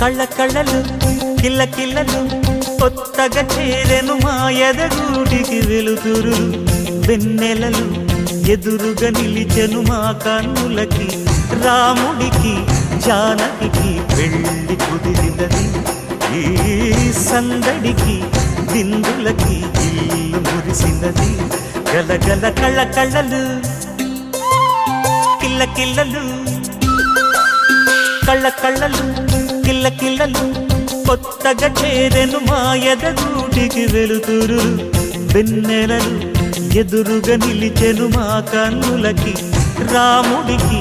కళ్ళ కళ్ళలు కిల్ల కిల్లలు కొత్తగా చేరెను మా ఎదగూటికి వెలుతురు వెన్నెలలు ఎదురుగా నిలిచెను మా కన్నులకి రాముడికి జానకి పెళ్లి కుదిరినది ఈ సందడికి విందులకి ఇల్లు మురిసినది గలగల కళ్ళ కళ్ళలు కిల్ల కిల్లలు కళ్ళ కళ్ళలు కిల్ల కిల్లలు కొత్తగా చేరెను మా ఎదగూటికి వెలుతురు వెన్నెలలు ఎదురుగా నిలిచెను మా కన్నులకి రాముడికి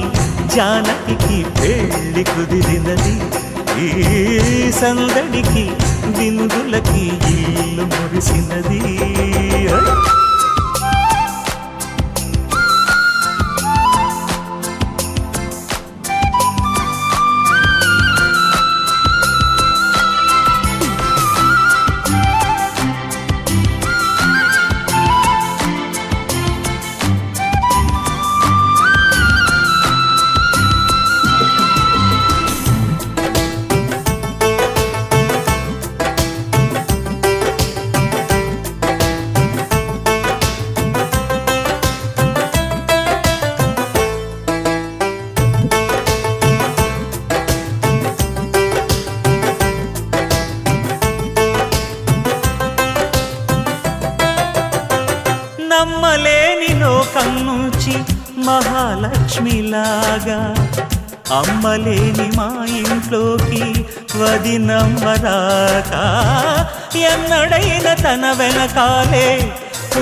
జానకి పెళ్లి కుదిరినది ఈ సందడికి విందులకి ఇల్లు మురిసినది నమ్మలేని లోకం నుంచి మహాలక్ష్మిలాగా అమ్మలేని మా ఇంట్లోకి వదినమ్మరాక ఎన్నడైన తన వెనకాలే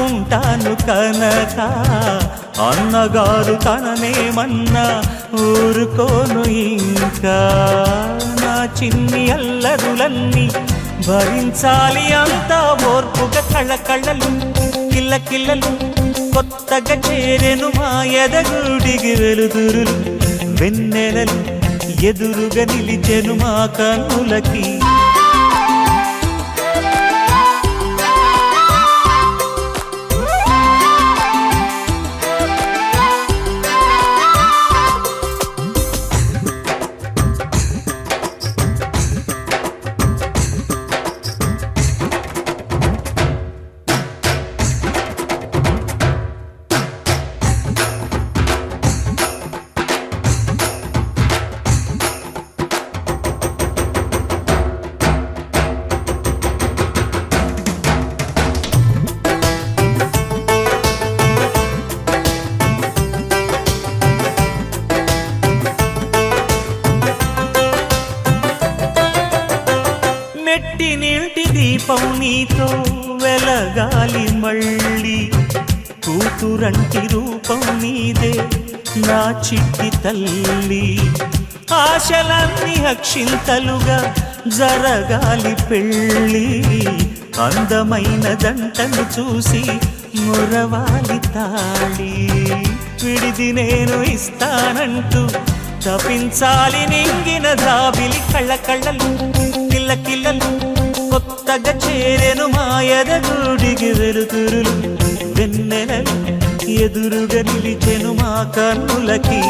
ఉంటాను కనక అన్నగారు తననేమన్నా ఊరుకోను ఇంకా నా చిన్ని అల్లరులన్నీ భరించాలి అంతా ఓర్పుగా కళ్ళ కళ్ళలు కిల్ల కిల్లలు కొత్తగా చేరెను మా ఎదగూడికి వెలుతురులు వెన్నెలలు ఎదురుగా నిలిచెను మా కన్నులకి మెట్టి నీటి దీపం నీతో వెలగాలి మళ్ళీ కూతురంటి రూపం నీదే నా చిట్టి తల్లి ఆశలన్నీ అక్షింతలుగా జరగాలి పెళ్ళి అందమైన జంటను చూసి మురవాలి తాళి విడిది నేను ఇస్తానంటూ తపించాలి నింగిన జాబిలి కళ్ళ కళ్ళలు కిల్ల కిల్లలు కొత్తగా చేరెను మా ఎదగూడికి వెలుతురులు వెన్నెలలు ఎదురుగా నిలిచెను మా కన్నులకి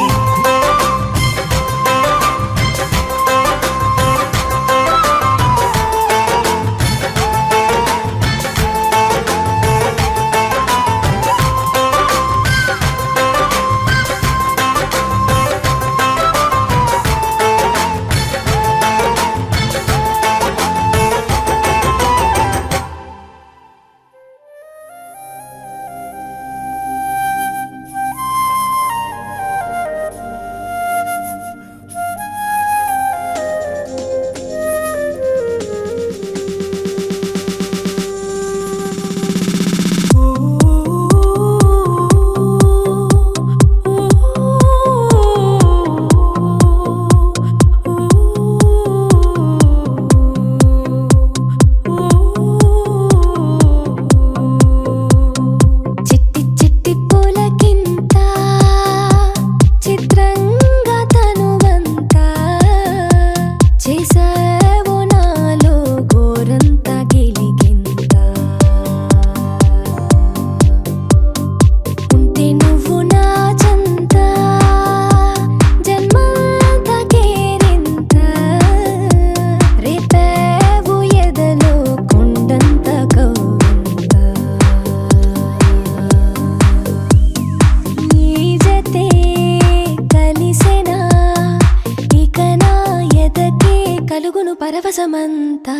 పరవశమంతా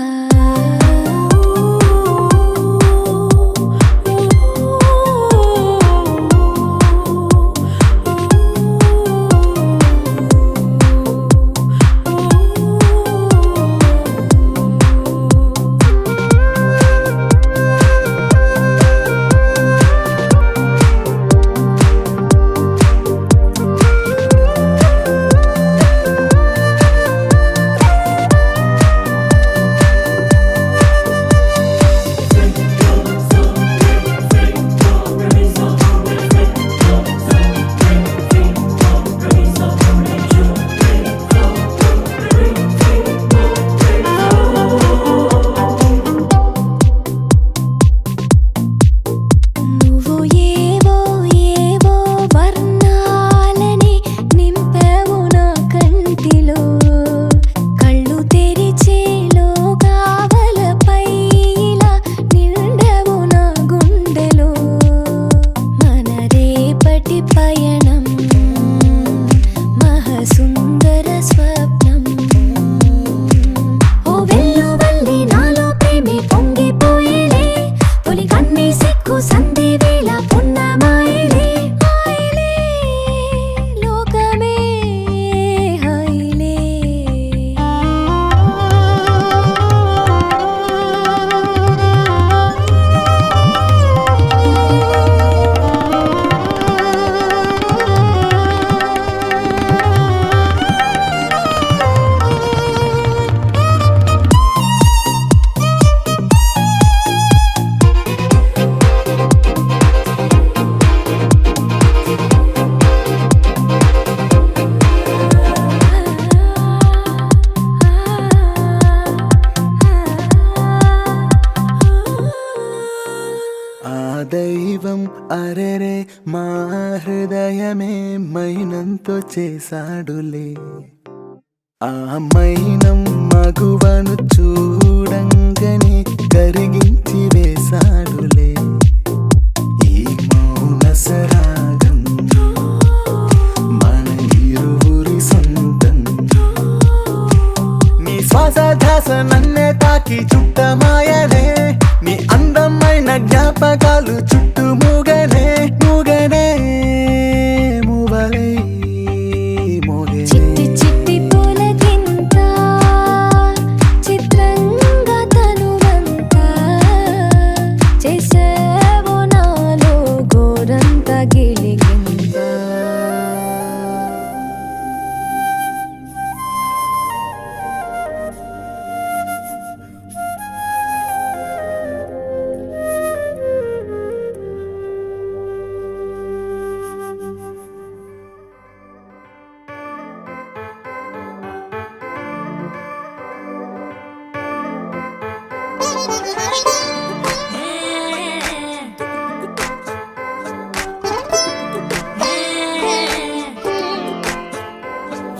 దైవం అరెరే మా హృదయమే మైనంతో చేశాడులే ఆ మైనం మగువను చూడంగనే కరిగించి వేశాడులే ఈ మౌన సరాగం మన ఇరువురి సొంతం నీ శ్వాస ధ్యాస నన్నే తాకి చుట్టమాయనే నీ అందమైన జ్ఞాపకాలు చుట్టూ మూగనే మూగనే మూవలై మోగనే చిట్టి చిట్టి పూలకింత చిత్రంగా తనువంతా చేసావు నాలో గోరంత గిలిగింత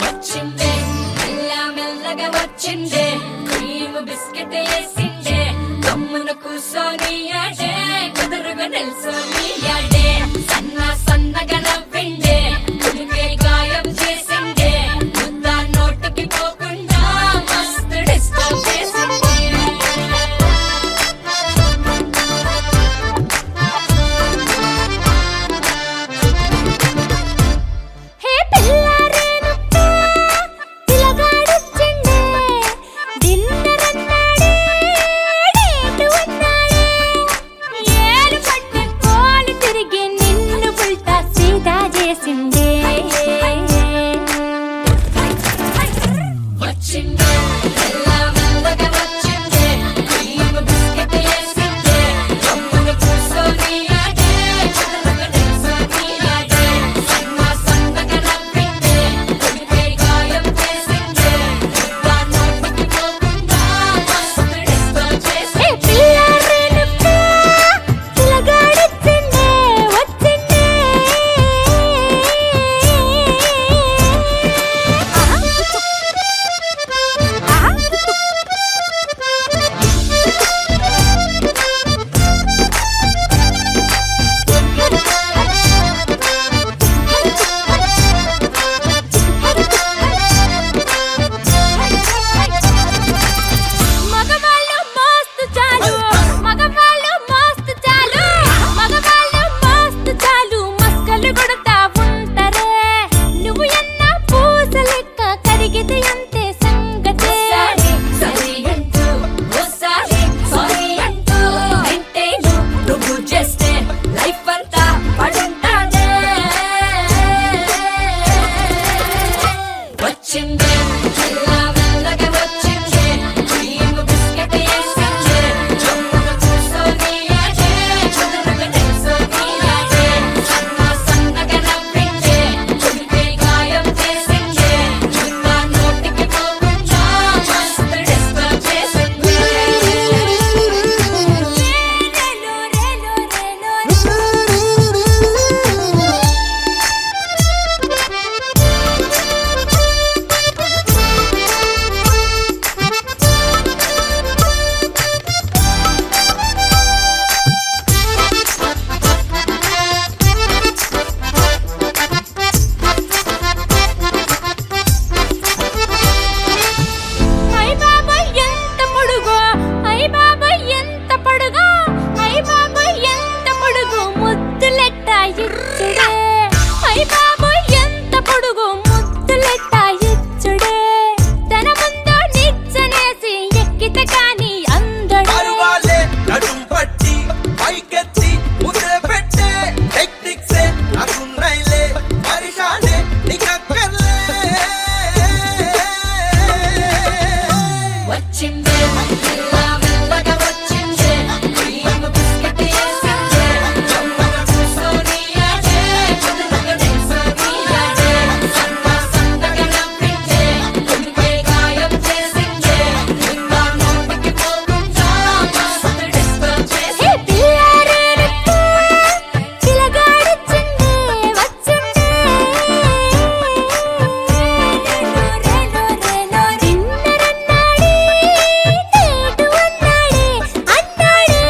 వచ్చిందే మెల్ల మెల్లగా వచ్చిందే క్రీమ్ బిస్కెట్ వేసిందే కమ్మున కూసోని ఆడే కుదురుగా నిల్సోని ఆడే సన్న సన్నగా నవ్విండే కులికే గాయం చేసిందే ముద్ద నోటికి పోకుండా మస్తు డిస్టర్బ్ చేసిందే హే పిల్లారేనప్ప పిలగాడొచ్చిండే డిన్నర్ అన్నాడే డేట్ అన్నాడే మెల్ల మెల్లగా వచ్చిందే క్రీమ్ బిస్కెట్ వేసిందే గమ్మున కూర్చొని ఆడే కుదురుగా నిల్చొని ఆడే సన్నగా నవ్విందే చుడిపే గాయం చేసిందే నా నోటికి పోకుండా మస్తు డిస్టర్బ్ చేసిందే ఐ బాబాయ్ ఎంత పొడుగో ఐ బాబాయ్ ఎంత పొడుగో ఐ బాబాయ్ ఎంత పొడుగు ముద్దులెట్ట ఇచ్చుడే ఐ బాబాయ్ ఎంత పొడుగు ముద్దులెట్ట ఇచ్చుడే తన ముందు నిచ్చనేసి ఎక్కితే కాని అందడు అరువాలే నడుం పట్టి పైకెత్తి ముద్ర పెట్టే టెక్నిక్సే నాకున్నైలే పరిశానే నీకక్కర్లే వచ్చిందే మెల్ల మెల్లగా వచ్చిందే క్రీమ్ బిస్కెట్ వేసిందే గమ్మున కూర్చొని ఆడే కుదురుగా నిల్చొని ఆడే సన్నగా నవ్విందే చుడిపే గాయం చేసిందే నా నోటికి పోకుండా మస్తు డిస్టర్బ్ హే చేసిందే పిల్లారేనట్టు పిలగాడొచ్చిండే వచ్చిండే నిన్నరన్నాడే నేడు అన్నాడే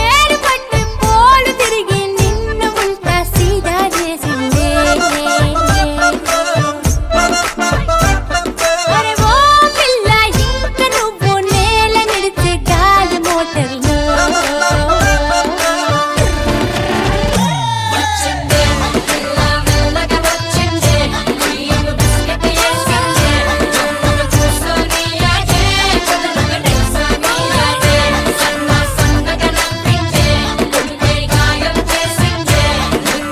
ఏరు పట్టి పోలు తిరిగి నిన్ను ఉల్టా సీదా చేసిందే అరే ఓ పిల్ల ఇంక నువ్వు నేల నిడిచే గాలి మోటర్లో వచ్చిందే మెల్ల మెల్లగా వచ్చిందే క్రీమ్ బిస్కెట్ వేసిందే గమ్మున కూర్చొని ఆడే కుదురుగా నిల్చొని ఆడే సన్నగా నవ్విందే చుడిపే గాయం చేసిందే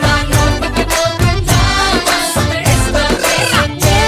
నా నోటికి పోకుండా మస్తు డిస్టర్బ్ చేసిందే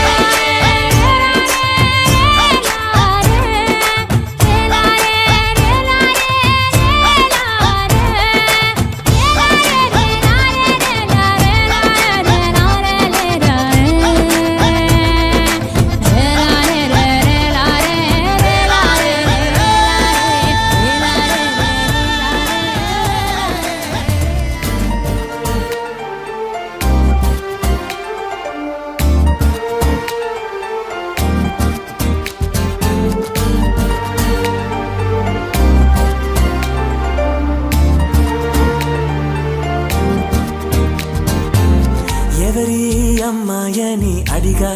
ఎవరి అమ్మాయని అడిగా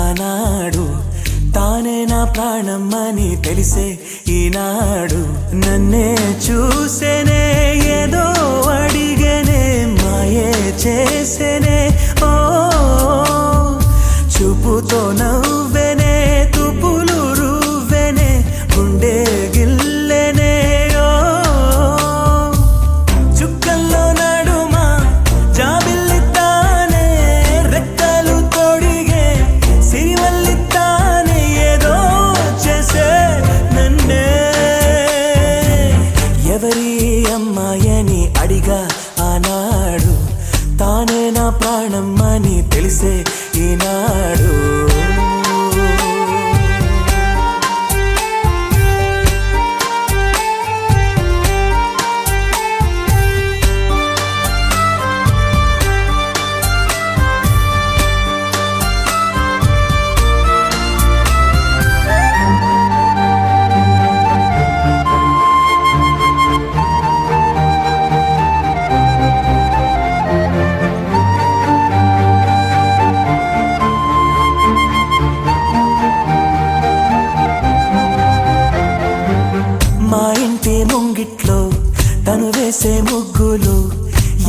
ఆనాడు తానే నా ప్రాణమ్మని తెలిసే ఈనాడు నన్నే చూసేనే ఏదో అడిగనే మాయే చేసేనే ఓ చూపుతో నవ్వెనే తుపులు రువ్వెనే గుండె గిల్లెనే ఓ చుక్కల్లో నడుమా జాబిల్లితానే రెక్కలు తొడిగే సిరివల్లితానే ఏదో చేసే నన్నే ఎవరి అమ్మాయని అడిగా ఆనాడు తానే నా ప్రాణమ్మని తెలిసే ఈనాడు వేసే ముగ్గులు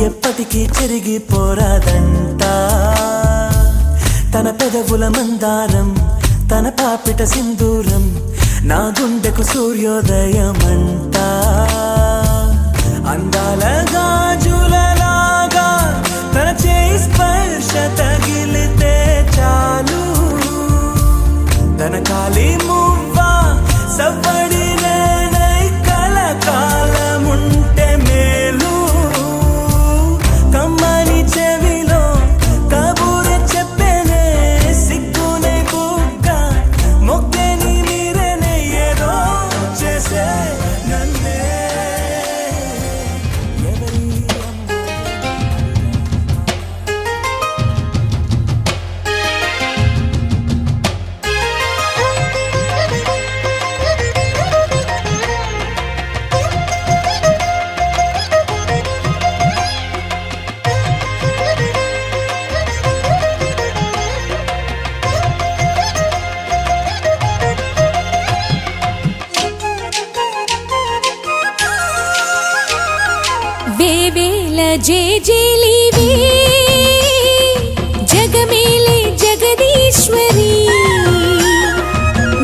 ఎప్పటికీ చెరిగిపోరాదంట. తన పెదవుల మందారం, తన పాపిట సింధూరం, నా గుండెకు సూర్యోదయమంట. అందాల గాజులలాగా తన చేయి స్పర్శ స్పర్శ తగిలితే చాలు తన కాలి మువ్వ సవ్వడి నేనై కలకాలముంటే మేలు కమ్మని చెవిలో కబూరు చెప్పేనే సిగ్గునే బుగ్గ మొక్కని మీరనే ఏదో చేసే నన్నే ఎవరి వేవేల జేజేలివే జగమేలే జగదీశ్వరి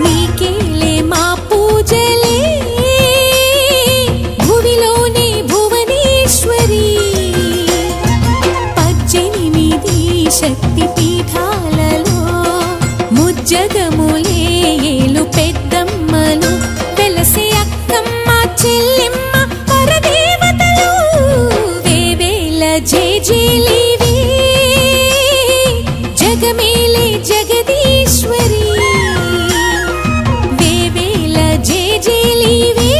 నీకేలే మా పూజలే భువిలోనే భువనేశ్వరి 18 శక్తి పీఠాలలో ముజ్జగములే ఏలు పెద్దమ్మలు వెలసే అక్కమ్మ చెల్లెమ్మ పరదేవతలు వేవేల జేజేలివే జగమేలే జగదీశ్వరి వేవేల జేజేలివే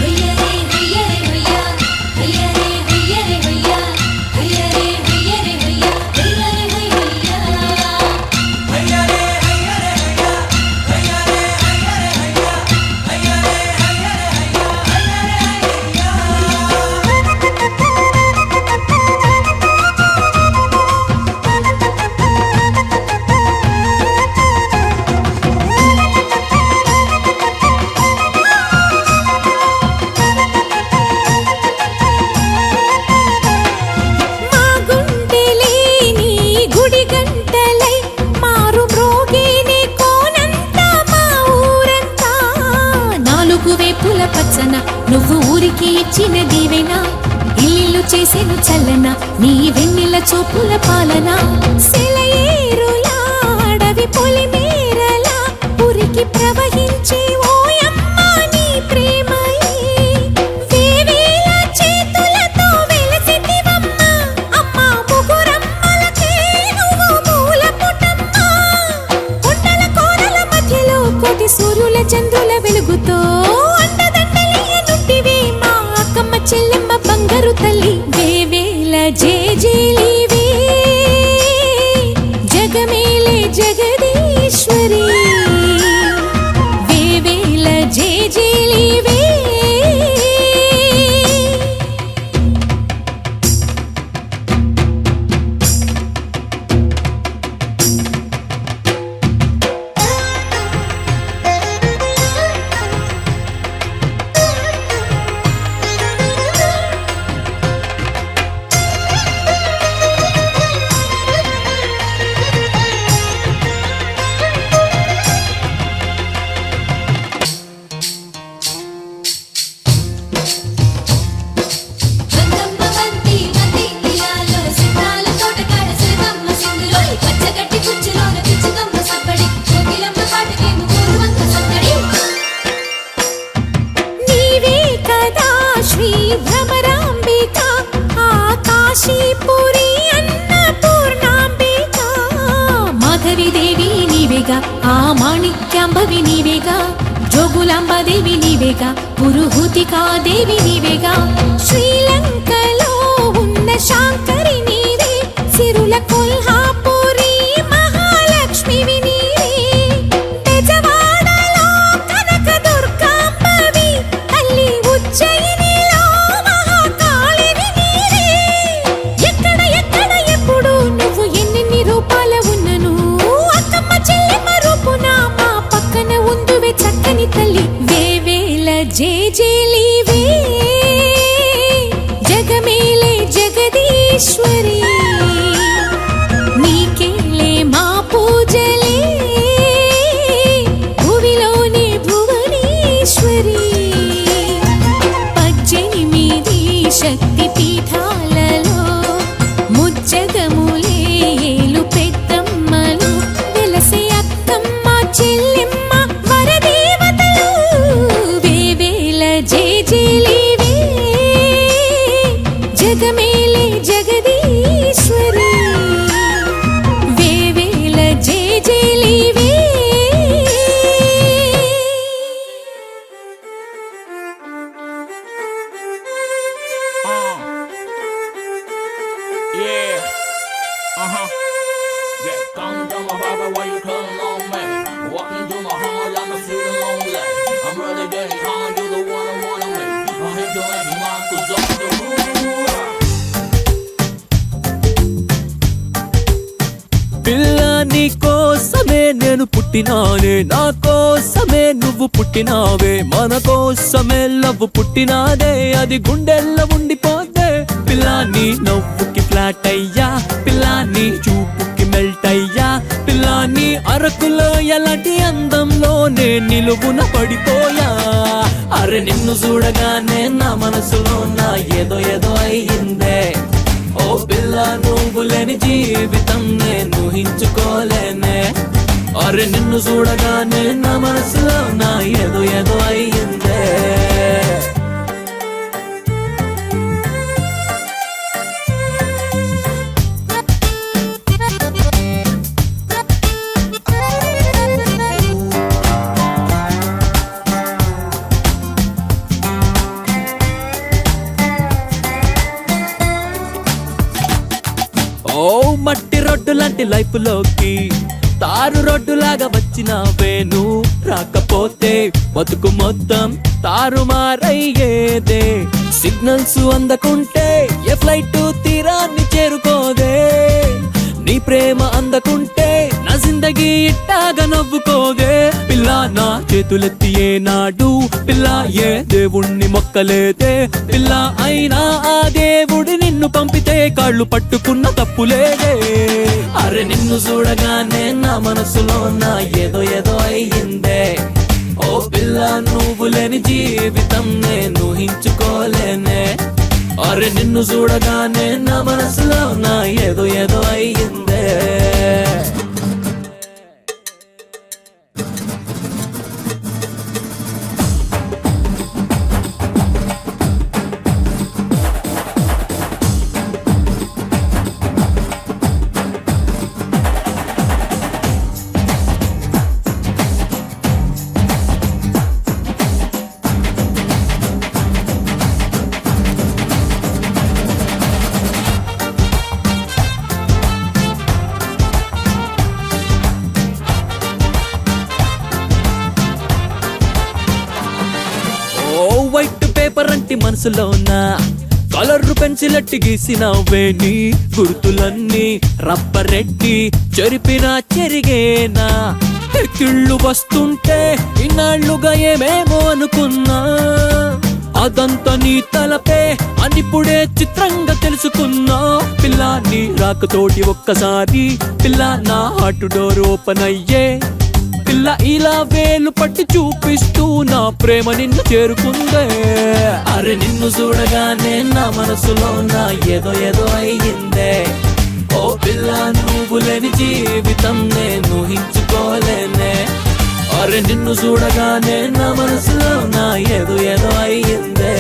హయ్యరే హయ్యరే హయ్యా హయ్యరే హయ్యరే హయ్యా హయ్యరే హయ్యరే హయ్యా హయ్యరే హయ్యా మా గుండెలే నీ గుడి గంటలై మారు మ్రోగేనే కోనంతా మా ఊరంతా నాలుగు వేపుల పచ్చన నువ్వు ఊరికి ఇచ్చిన దీవెన ఇల్లు చేసేను చల్లన నీ వెన్నెల చూపుల పాలన సెలయేరులా అడవి పొలిమేరలా ఉరికి ప్రవహించే ఓయమ్మ నీ ప్రేమయే వేవేల చేతులతో వెలసితివమ్మ అమ్మ ముగురమ్మలకే నువ్వు మూల పుటమ్మ కొండల కోరల మధ్యలో కోటి సూర్యుల చంద్రుల వెలుగుతో అండదండలియనుంటివి మా అక్కమ్మ చెల్లెమ్మ బంగారు తల్లి వేవేల జేజేలివే జగమేలే జగదీశ్వరి వేవేల జేజేలివే గంగమ్మ బంతి బంతి ఇలాలో సితాల తోటకాడ సిరిగమ్మ సింగులో పచ్చగడ్డి కుచ్చిలోన పిచ్చుకమ్మ సబ్బడి కోకిలమ్మ పాటకి ముగ్గురు వంక సత్తడి నీవే కదా శ్రీ భ్రమరాంబిక ఆకాశీపురి అన్నపూర్ణాంబిక మాధవి దేవి నీవేగా ఆ మాణిక్యాంబవి నీవేగా జోగులాంబాదేవి నీవేగా పురుహూతికా దేవి నీవేగా శ్రీలంకలో ఉన్న శాంకరి నీవే సిరుల కొల్హాపురి మహాలక్ష్మివి నీవే బెజవాడలో కనక దుర్గాంబవి తల్లి ఉజ్జయినిలో మహాకాళివి నీవే ఎక్కడ ఎక్కడ ఎప్పుడు నువ్వు ఎన్నెన్ని రూపాల ఉన్నను అక్కమ్మ చెల్లెమ్మ రూపున మా పక్కన ఉందువే చక్కని తల్లి వేవేల జేజేలివే జగమేలే జగదీశ్వరి నీ పుట్టినానే, నా కోసమే నువ్వు పుట్టినావే, మన కోసమే లవ్ పుట్టినాదే, అది గుండెల్లో ఉండిపోతే. పిల్లా నీ నవ్వుకి ఫ్లాట్ అయ్యా, పిల్లా నీ చూపుకి మెల్ట్ అయ్యా, పిల్లా నీ అరకులో ఎలాంటి అందంలోనే నిలువున పడిపోయా. అరే నిన్ను చూడగానే నా మనసులో నా ఏదో ఏదో అయ్యిందే. ఓ పిల్ల నువ్వు లేని జీవితం నేను ఊహించుకోలేనే. అరే నిన్ను చూడగానే నా మనసులో నా ఏదో ఏదో అయ్యిందే. ఓ మట్టి రోడ్డు లాంటి లైఫ్ లోకి తారు రోడ్డు లాగా వచ్చినావే, నువ్వు రాకపోతే బతుకు మొత్తం తారుమారయ్యేదే. సిగ్నల్స్ అందకుంటే ఏ ఫ్లైట్ తీరాన్ని చేరుకోదే, నీ ప్రేమ అందకుంటే నా జిందగీ ఇట్టాగా నవ్వుకోదే. పిల్ల నా చేతులెత్తి ఏనాడు పిల్ల ఏ దేవుణ్ణి మొక్కలేదే. పిల్ల అయినా ఆ దేవుడి నిన్ను పంపితే కాళ్ళు పట్టుకున్న తప్పులేదే. అరే నిన్ను చూడగానే నా మనసులో నా ఏదో ఏదో అయ్యిందే. ఓ పిల్ల నువ్వు లేని జీవితం నేను ఊహించుకోలేనే. అరే నిన్ను చూడగానే నా మనసులో నా ఏదో ఏదో అయ్యిందే. వైట్ పేపర్ అంటి మనసులోన కలర్ పెన్సిల్ అట్టి గీసినవే, నీ గుర్తులన్నీ రబ్బరెట్టి చెరిపినా చెరిగేనా. ఎక్కిళ్ళు వస్తుంటే ఇన్నాళ్లుగా ఏమేమో అనుకున్నా, అదంతా నీ తలపే అనిప్పుడే చిత్రంగా తెలుసుకున్నా. పిల్ల నీ రాకతోటి ఒక్కసారి పిల్ల నా హార్ట్ డోర్ ఓపెన్ అయ్యే. పిల్ల ఇలా వేలు పట్టి చూపిస్తూ నా ప్రేమ నిన్ను చేరుకుందే. అరే నిన్ను చూడగానే నా మనసులో నా ఏదో ఏదో అయ్యిందే. ఓ పిల్ల నువ్వు లేని జీవితం నేను ఊహించుకోలేనే. అరే నిన్ను చూడగానే నా మనసులో నా ఏదో ఏదో అయ్యిందే.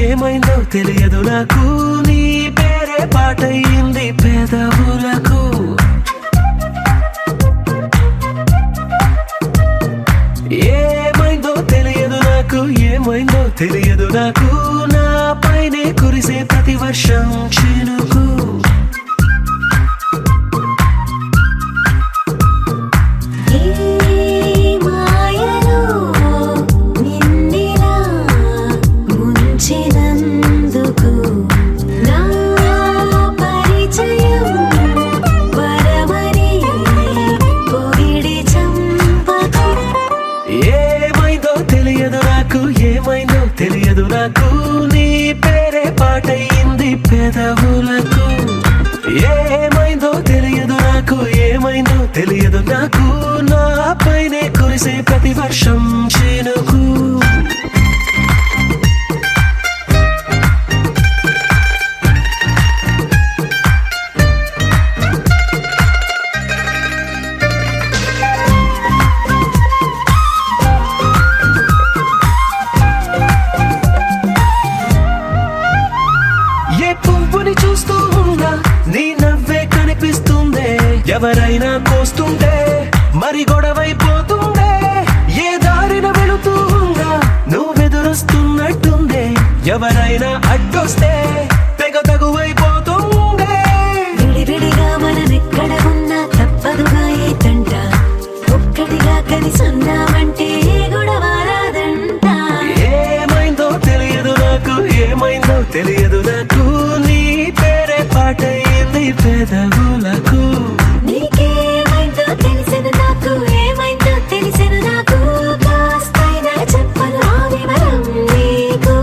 ఏమైందో తెలియదు నాకు, నీ పేరే పాటయింది పెదవులకు. ఏమైందో తెలియదు నాకు, ఏమైందో తెలియదు నాకు, నా పైనే కురిసే ప్రతి వర్షం చినుకు. తెలియదు నాకు, నీ పేరే పాటయింది పెదవులకు. ఏమైందో తెలియదు నాకు, ఏమైందో తెలియదు నాకు, నా పైనే కురిసే ప్రతి వర్షం చినుకు. ఎవరైనా అడ్డొస్తే తెగ తగువైపోతుండే. విడివిడిగా మనమెక్కడ ఉన్నా తప్పదుగా ఏ తంట, ఒక్కటిగా కలిసి ఉన్నామంటే గొడవ రాదంట. ఏమైందో తెలియదు నాకు, ఏమైందో తెలియదు నాకు, నీ పేరే పాటయింది పెదవులకు. నీకేమైందో తెలిసెను నాకు, ఏమైందో తెలిసెను నాకు, కాస్తైనా చెప్పను ఆ వివరం నీకు.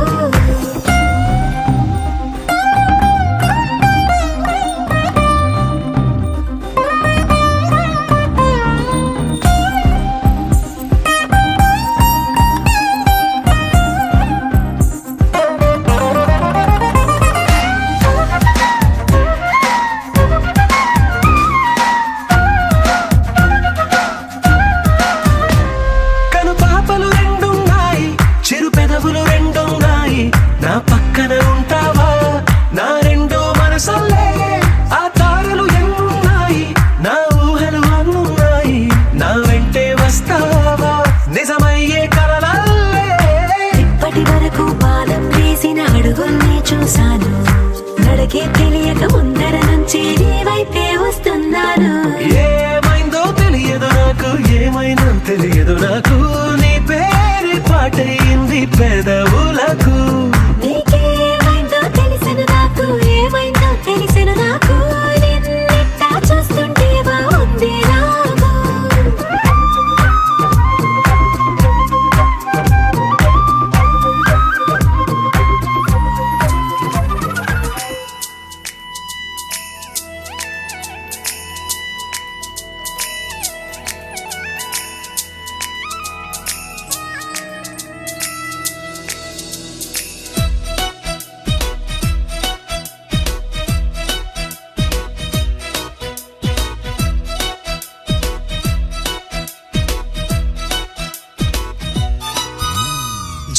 కను పాపలు రెండున్నాయి, చిరు పెదవులు రెండున్నాయి, నా పక్కన ఉంటావా నా రెండు మనసల్లే. ఆ తారలు ఎన్నున్నాయి, నా ఊహలు అన్నున్నాయి, నా వెంటే వస్తావా నిజమయ్యే కలలల్లే. ఇప్పటి వరకు పాదం వేసిన అడుగుల్ని చూశాను, నడకే తెలియక ముందర నుంచి నీ వైపే వస్తున్నాను. ఏమైందో తెలియదు నాకు, ఏమైందో తెలియదు నాకు, నీ పేరు పాటయింది పెదవులకు. నీకేమైందో తెలిసెను నాకు, ఏమైందో తెలిసెను నాకు, నిన్నెట్టా చూస్తుంటే బాగుంది నాకు.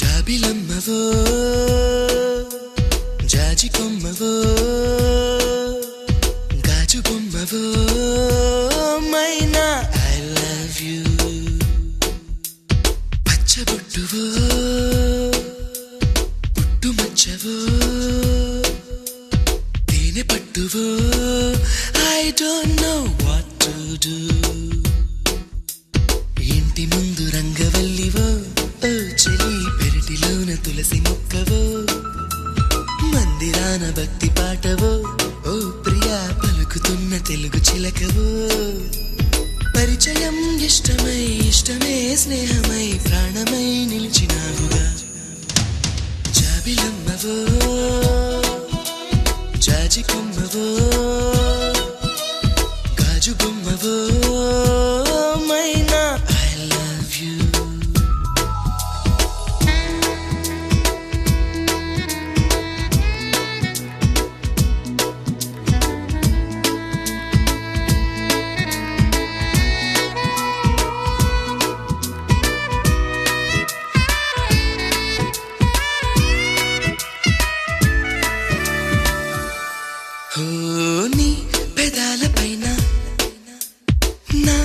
జాబిలమ్మవో జాజి కొమ్మవో గాజు బొమ్మవో మైనా ఐ లవ్ యూ. పచ్చబొట్టువో పుట్టు మచ్చవో తేనె పట్టువో I don't know what to do. ఇంటి ముందు రంగవల్లివో ఓ చెలి, పెరటిలోన తులసి మొక్కవో, మందిరాన భక్తి పాటవో ఓ ప్రియా, పలుకుతున్న తెలుగు చిలకవో. పరిచయం ఇష్టమై ఇష్టమే స్నేహమై ప్రాణమై నిలిచినావుగా. జాబిలమ్మవో జాజి కొమ్మవో గాజు బొమ్మవో మైనా ఐ లవ్ యూ. నీ పెదాల పైన నా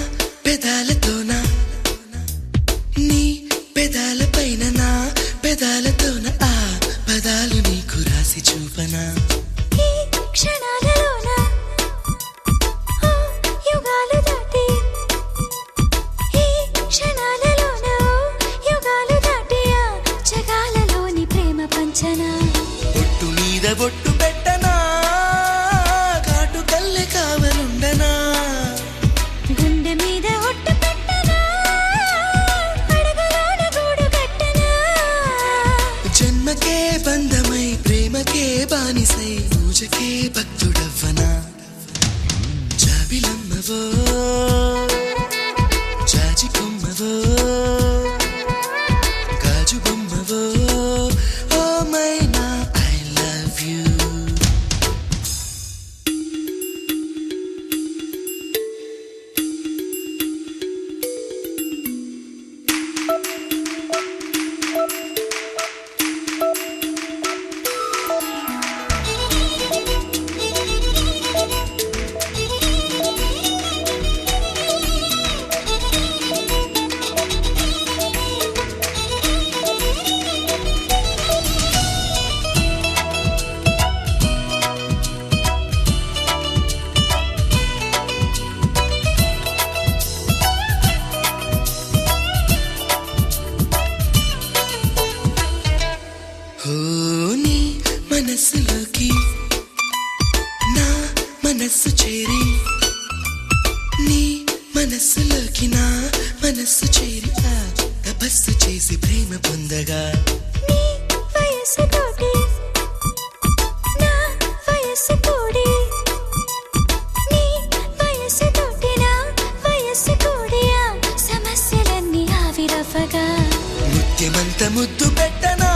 మనస్సు చేరి ఆ తపస్సు చేసి ప్రేమ పొందగా నీ వయస్సు తోటి నా వయస్సు కూడి నీ వయస్సు తోటి నా వయస్సు కూడి ఆ సమస్యలన్నీ ఆవిరవ్వగా ముత్యమంత ముద్దు పెట్టనా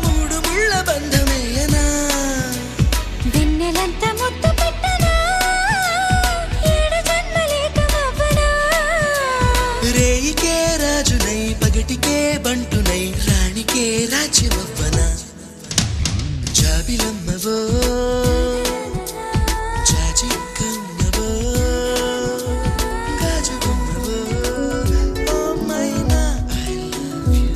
మూడు ముళ్ళ బంధమేయనా వెన్నెలంత ముద్దు పెట్టనా ఏడు జన్మలేకమవ్వనా రేయికే రాజునై పగటికే బంటునై రాణికే రాజ్యమవ్వనా జాబిలమ్మవో జాజికమ్మవో గాజుబొమ్మవో ఓ మైనా ఐ లవ్ యు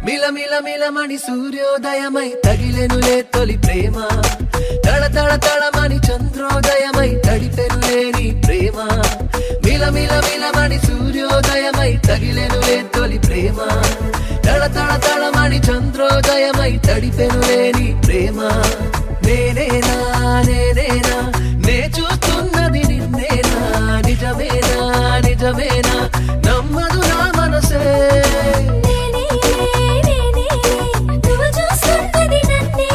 మిల మిల మిలమణి సూర్యోదయమై తగిలెనులే తొలి ప్రేమ తళ తళ తళమని చంద్రోదయమై తడిపెనులే నీ ప్రేమ మిల మిల మిలమణి సూర్యోదయమై తగిలెనులే తొలి ప్రేమ తళ తళ తళమని చంద్రోదయమై తడిపెనులే నీ ప్రేమ నేనేనా నేనేనా నే చూస్తున్నది నిన్నేనా నిజమేనా నిజమేనా నమ్మదు నా మనసే నువ్వు చూస్తున్నది నన్నే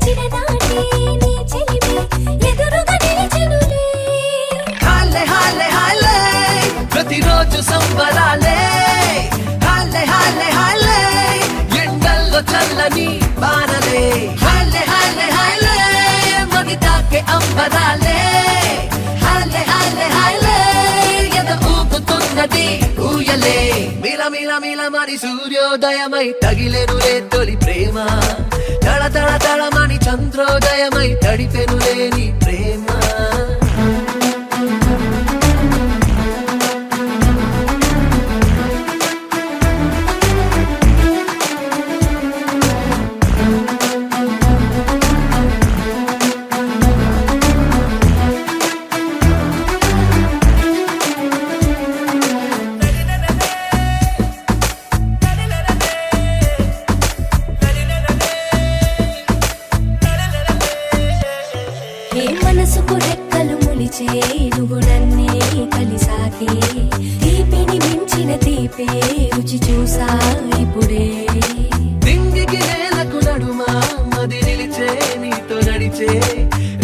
చిరనాటి నీ చెలిమే ఎదురుగా నిలిచెనులే హాలే హాలే హాలే ప్రతిరోజు సంబరాలే హాలే హాలే హాలే ఎండల్లో చల్లని బాణలే హాలే హాలే హాలే మది తాకే అంబరాలే హాలే హాలే హాలే ఎద ఊపుతున్నది ఊయలే మిల మిల మిల మరి సూర్యోదయమై తగిలెనులే తొలి ప్రేమ తళ తళ తళమని చంద్రోదయమై తడిపెనులే నీ ప్రేమ ఏ మనసుకు రెక్కలు ములిచే నువ్వు నన్నే కలిసాకే తీపిని మించిన తీపే రుచి చూసా ఇప్పుడే దింగికి నేలకు నడుమా మది నిలిచే నీతో నడిచే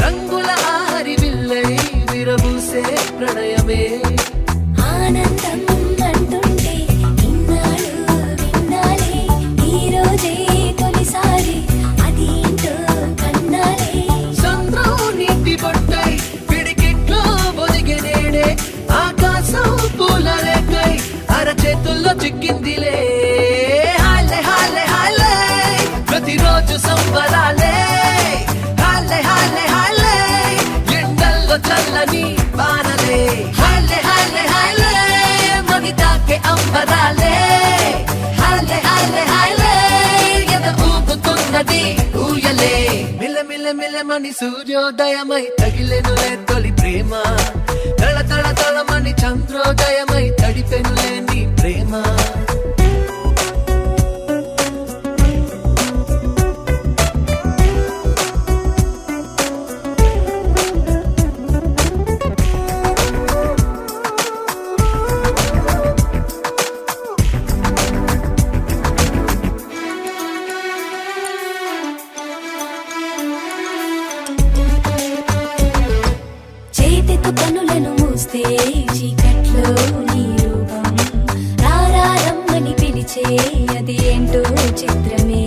రంగుల ఆరి విల్లై విరబూసే ప్రణయమే ఆనందం అంటుంటే ఇన్నాళ్ళు విన్నాలే ఈ రోజే తొలిసారి అదేంటో కన్నాలే చంద్రం నీటి బొట్టై పిడికిట్లో ఒదిగే నేడే ఆకాశం పూల రేకై అరచేతుల్లో చిక్కిందిలే హాలే హాలే హాలే ప్రతిరోజు సంబరాలే హాలే హాలే హాలే ఎండల్లో చల్లని బాణలే హాలే హాలే హాలే మది తాకే అంబరాలే హాలే హాలే హాలే ఎద ఊపుతున్నది ఊయలే మిల మిల మిలమని సూర్యోదయమై తగిలెనులే తొలి ప్రేమ తళ తళ తళమని చంద్రోదయమై తడిపెనులే నీ ప్రేమ చేతితో కనులను మూస్తే చీకట్లో నీ రూపం రారమ్మని పిలిచే అది ఏంటో చిత్రమే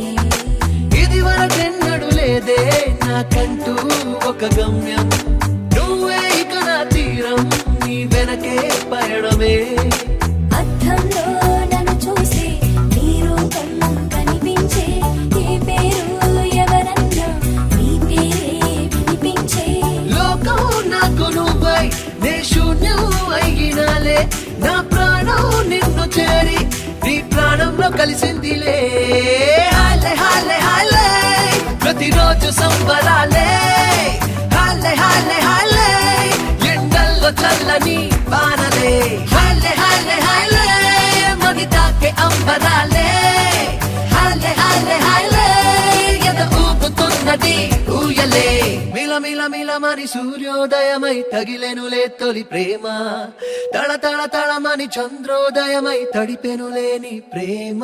ఇది వరకెన్నడు లేదే నాకంటూ ఒక గమ్యం నువ్వే ఇక నా తీరం నీ వెనకే పయడమే అద్దంలో నన్ను చూసి నీ రూపం కనిపించే ఏ పేరు ఎవరన్నా నీ పేరే వినిపించే లోకం నాకు నువ్వై నే శూన్యం అయిన లోకంలో కలిసిందిలే హాలే హాలే హాలే ప్రతిరోజు సంబరాలే హాలే హాలే హాలే ఎండల్లో చల్లని వానలే హాలే హాలే హాలే మది తాకే అంబరాలే హాలే హాలే హాలే ఎద ఊపుతున్నది ఊయలే మిల మిల మిల మరి సూర్యోదయమై తగిలెనులే తొలి ప్రేమ తళ తళ తళమని చంద్రోదయమై తడిపెనులే నీ ప్రేమ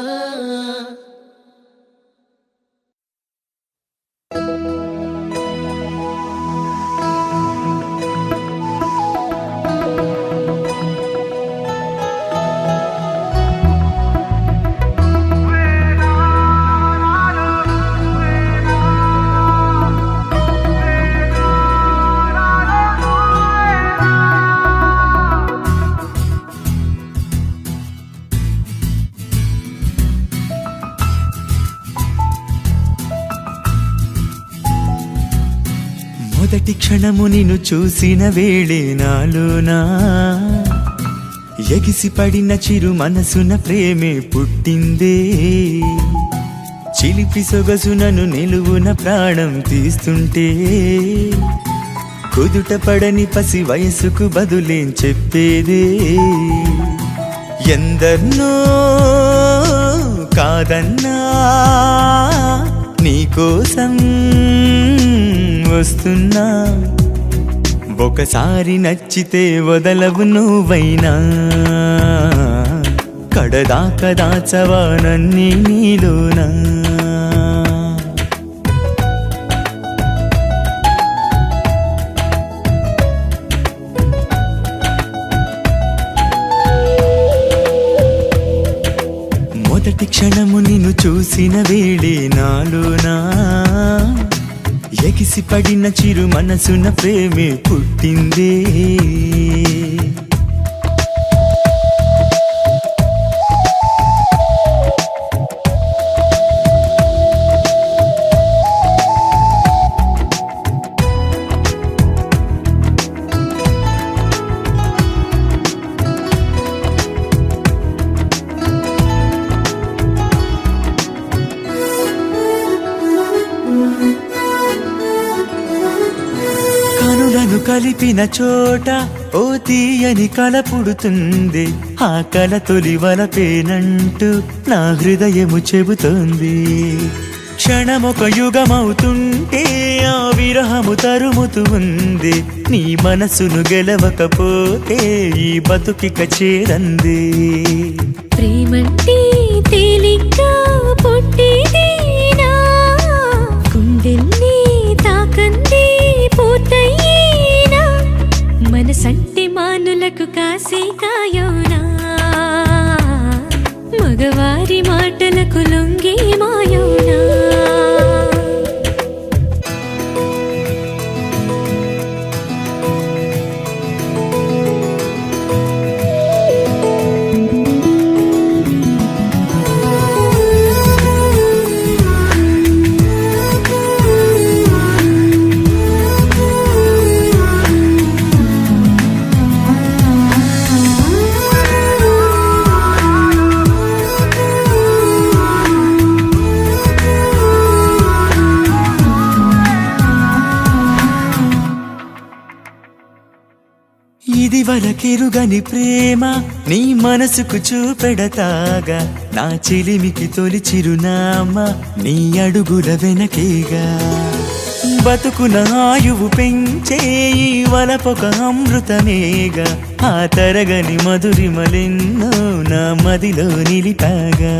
మొదటి క్షణము నిన్ను చూసిన వేళే నాలోనా ఎగిసి పడిన చిరు మనసున ప్రేమే పుట్టిందే చిలిపి సొగసునను నిలువున ప్రాణం తీస్తుంటే కుదుట పడని పసి వయసుకు బదులేం చెప్పేదే ఎందర్నో కాదన్నా నీకోసం వస్తున్నా ఒకసారి నచ్చితే వదలవు నువ్వైనా కడదాకా దాచవా నన్ని నీలోనా మొదటి క్షణము నిన్ను చూసిన వేళే నాలోనా ఎగిసి పడిన చిరు మనసున ప్రేమే పుట్టిందే కనులను కలిపిన చోట ఓ తీయని కల పుడుతుంది ఆ కల తొలి వలపేనంటూ నా హృదయము చెబుతోంది క్షణమొక యుగమవుతుంటే ఆ విరహము తరుముతూ ఉంది నీ మనసును గెలవకపోతే ఈ బతుకిక చేరంది ప్రేమంటే తేలిగ్గా పుట్టేదేనా గుండెల్ని తాకందే పూర్తయ్యేనా మనసంటే మానులకు కాసే కాయోనా మగవారి మాటలకు లొంగే మాయోనా ఇది వరకెరుగని ప్రేమ నీ మనసుకు చూపెడతాగా నా చిలిమికి తొలి చిరునామా నీ అడుగుల వెనకేగా బతుకున ఆయువు పెంచే ఈ వలపొక అమృతమేగా ఆ తరగని మధురిమలెన్నో నా మదిలో నిలిపాగా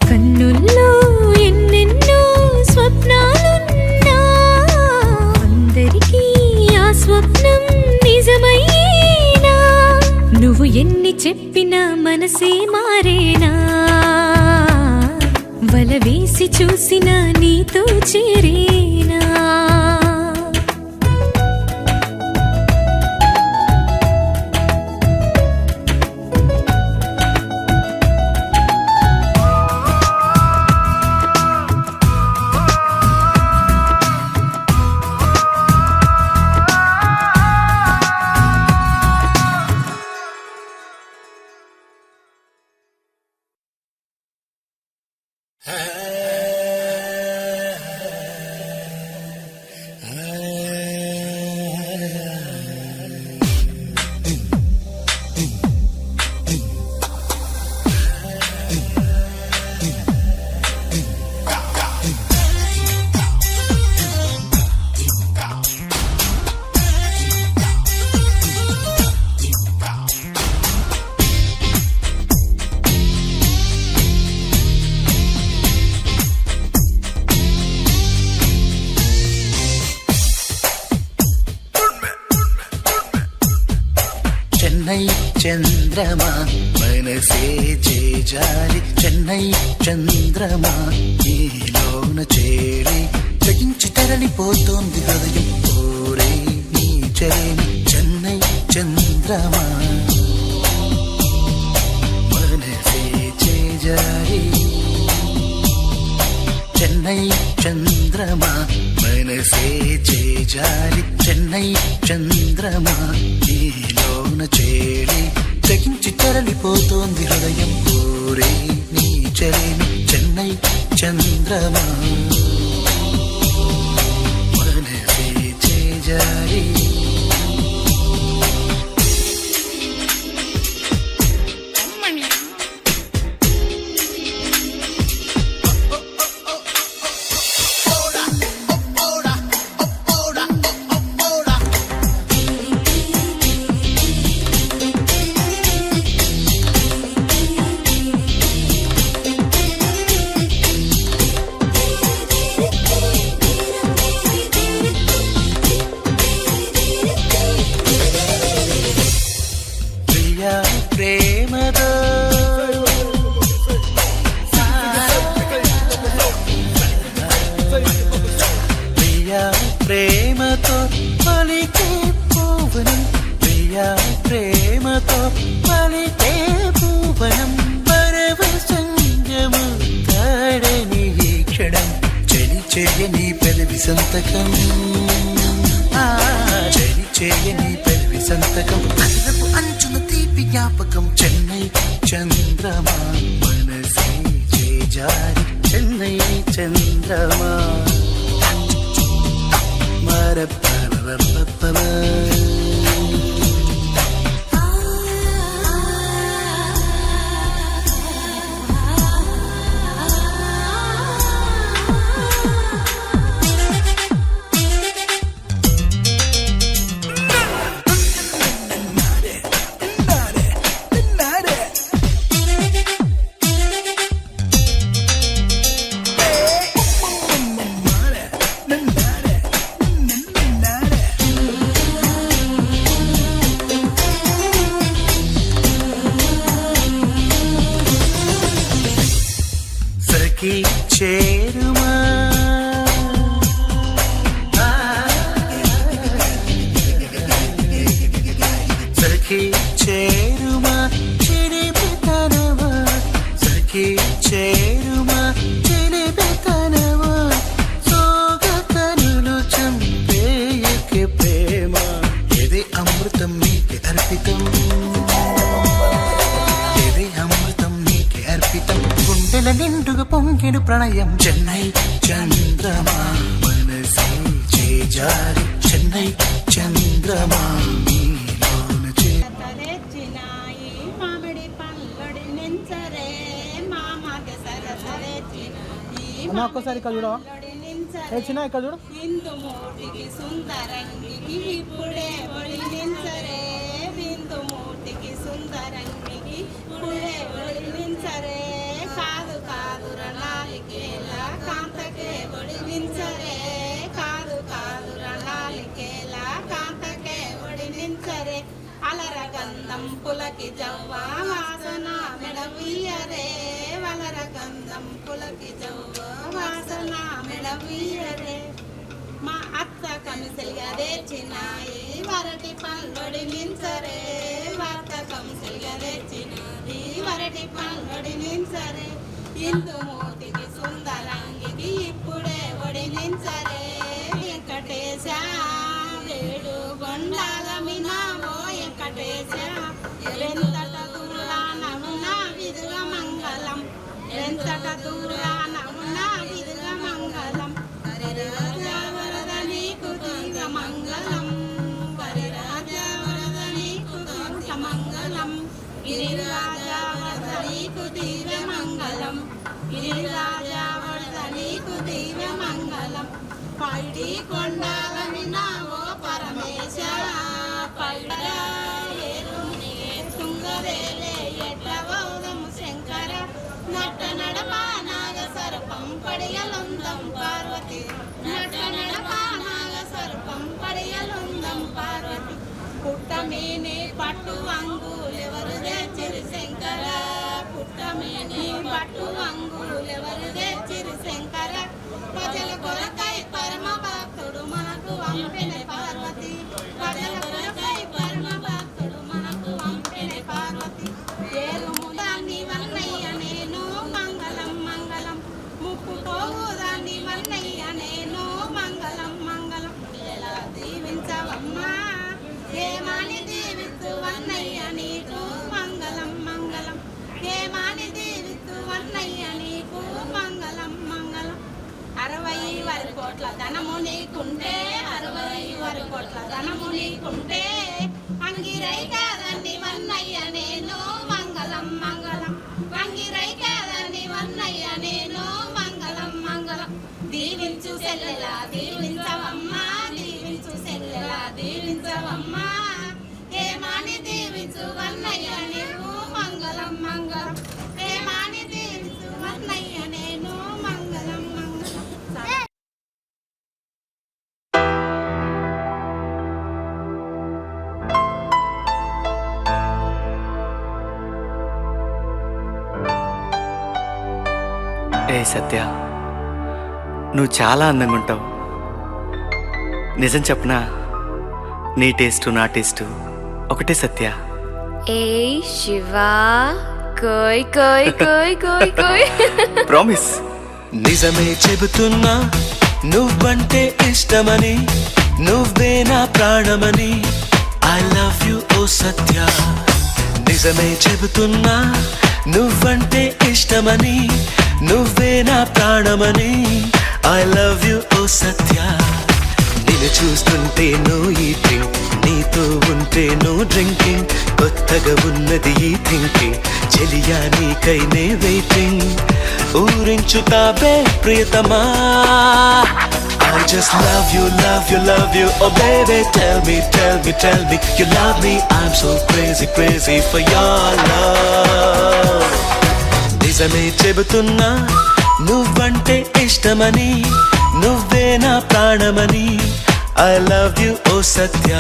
కన్నుల్లో ఎన్నెన్నో స్వప్నాలున్నా అందరికీ ఆ స్వప్నం నిజమయ్యేనా నువ్వు ఎన్ని చెప్పినా మనసే మారేనా వల వేసి చూసినా నీతో చేరేనా చెన్నై చంద్రమా మనసే చేజారి చెన్నై చంద్రమా నీలోన చేరి జగించి తరలిపోతోంది హృదయం ఓరే నీ చేరి చెన్నై చంద్రమా మనసే చేజారి చెన్నై చంద్రమా మనసే చేజారి చెన్నై చంద్రమా నీలోన చేరి జగించి తరలిపోతోంది హృదయం కోరే నీ చలేని చెన్నై చంద్రమా మనసే చేజారి ప్రేమతో ప్రియా ప్రేమతో పలికే పూవనం ప్రియా ప్రేమతో పలికే పూవనం పరవశంగము తాడని ఈ క్షణం చలి చేయని పెదవి సంతకం చలి చేయని పెదవి సంతకం అన్నపు అంచున తీపి జ్ఞాపకం చెన్నై చంద్రమా మనసే చేజారి చెన్నై చంద్రమా మరపరపప సఖీ చేరుమా సఖీ చేరుమా చిలిపితనవా సఖీ చేరుమా చిలిపితనవా సోగతనులు చంపేయకి ప్రేమ ఇది అమృతం నీకే అర్పితం ఇది అమృతం నీకే అర్పితం గుండెల నిండుగా పొంగిడు ప్రణయం చెన్నై చంద్రమా మనసే చేజారి చెన్నై చంద్రమా నీలోన సరెచ్చినాయి మామిడి పళ్ళొడి నించరే మామగ సరసరెచ్చినాయి ఒక్కసారి ఇక్కడ చూడవా చిన్న ఇక్కడ చూడు హిందూ మూటికి సుందరంగికి ఇప్పుడే ఒడి నించరే హిందూ మూటికి సుందరంగికి ఇప్పుడే ఒడి నించరే కాదు కాదు రణాలికేలా కాంతకే ఒడి నించరే కాదు కాదు రణాలికేలా కాంతకే ఒడి నించరే అలర గంధం పులకి జవ్వా వాసన మెడవీయరే వలర గంధం పులకి జవ్వా వాసన మెడవీయరే మా అత్త కంసెలుగా తెచ్చినాయి వరటి పళ్ళొడి నించరే వార్త కంసెలుగా తెచ్చినది వరటి పళ్ళొడి నించరే ఇందు మూతికి సుందరంగికి ఇప్పుడే ఒడి నించరే వెంకటేశ వేడు గొండాల మినావో వెంకటేశ ఎంతట దూరాన ఉన్న విదుగ మంగళం ఎంతట దూరాన గిరిరాజా వరద నీకు దివ్య మంగళం గిరిరాజా వరద నీకు దివ్య మంగళం పైడి కొండల వినావో పరమేశ పైడ ఏరుని తుంగవేలే ఎట్లవౌదము శంకర నట్ట నడపా నాగ సర్పం పడియలొందం పార్వతి నట్ట నడపా నాగ సర్పం పడియలొందం పార్వతి పుట్టమేనే పట్టు అంగులెవరు తెచ్చిరి శంకర పుట్టమేనే పట్టు అంగులెవరు తెచ్చిరి శంకర ప్రజల కొరకై పరమ భక్తుడు మనకు వంపిన పార్వతి ప్రజల కొరకై పరమ భక్తుడు మనకు వంపిన పార్వతి ఏరుముదాన్ని వన్నయ్య నేను మంగళం మంగళం ముప్పు పోగుదాన్ని వన్నయ్య నేను మంగళం మంగళం ఎలా దీవించవమ్మా ఏమాని దీవిత్తు వన్నయ్య నీకు మంగళం మంగళం ఏమాని దీవిత్తు వన్నయ్య నీకు మంగళం మంగళం 60 కోట్ల ధనము నీకుంటే 60 కోట్ల ధనము నీకుంటే అంగిరై కాదని వన్నయ్య నేను మంగళం మంగళం అంగిరై కాదని వన్నయ్య నేను మంగళం మంగళం దీవించు సెల్లెలా దీవించవమ్మా దీవించు సెల్లెలా దీవించవమ్మా ఏమాని దీవించు వన్నయ్య నీకు మంగళం మంగళం ఏమాని దీవించు వన్నయ్య నేను మంగళం మంగళం ఏ సత్య, నువ్వు చాలా అందంగా ఉంటావు. నిజం చెప్పనా, నీ టేస్టు నా టేస్టు ఒకటే సత్య. ఏ శివా కోయ్ కోయ్ కోయ్ కోయ్ కోయ్ ప్రామిస్. నిజమే చెబుతున్నా నువ్వంటే ఇష్టమని నువ్వే నా ప్రాణమని ఐ లవ్ యు ఓ సత్య నిజమే చెబుతున్నా నువ్వంటే ఇష్టమని నువ్వే నా ప్రాణమని ఐ లవ్ యు ఓ సత్య నిన్ను చూస్తుంటే నువ్వు ఈటింగ్ నీతో ఉంటే నువ్వు డ్రింకింగ్ కొత్తగా ఉన్నది ఈ థింకింగ్ చెలియా నీకై నే వెయిటింగ్ ఊరించుతావే ప్రియతమా I just love you, love you, love you. Oh baby, tell me, tell me, tell me you love me. I'm so crazy, crazy for your love. నిజమే చెబుతున్నా నువ్వంటే ఇష్టమని నువ్వే నా ప్రాణమని I love you, oh సత్య.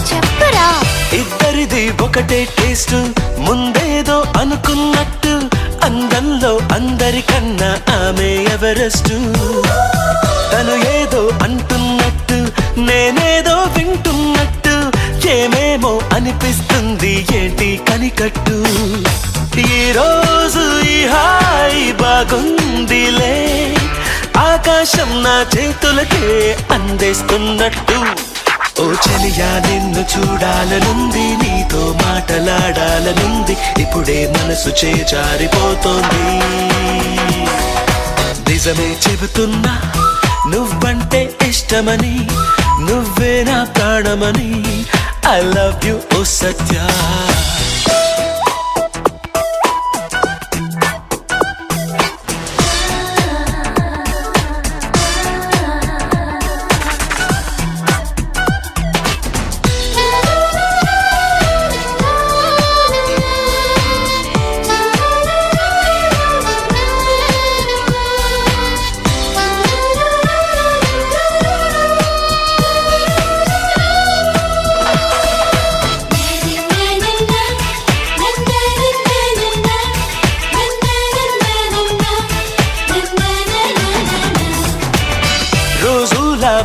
చెప్పరా ఇద్దరిది ఒకటే టేస్ట్ ముందేదో అనుకున్నట్టు అందంలో అందరికన్నా ఆమె ఎవరెస్ట్ తను ఏదో అంటున్నట్టు నేనేదో వింటున్నట్టు ఏమేమో అనిపిస్తుంది ఏంటి కనికట్టు ఈ రోజు ఈ హాయి బాగుందిలే ఆకాశం నా చేతులకే అందేస్తున్నట్టు ఓ చెలియా నిన్ను చూడాలనుంది నీతో మాటలాడాలనుంది ఇప్పుడే మనసు చేజారిపోతోంది నిజమే చెబుతున్నా నువ్వంటే ఇష్టమని నువ్వే నా ప్రాణమని ఐ లవ్ యు ఓ సత్య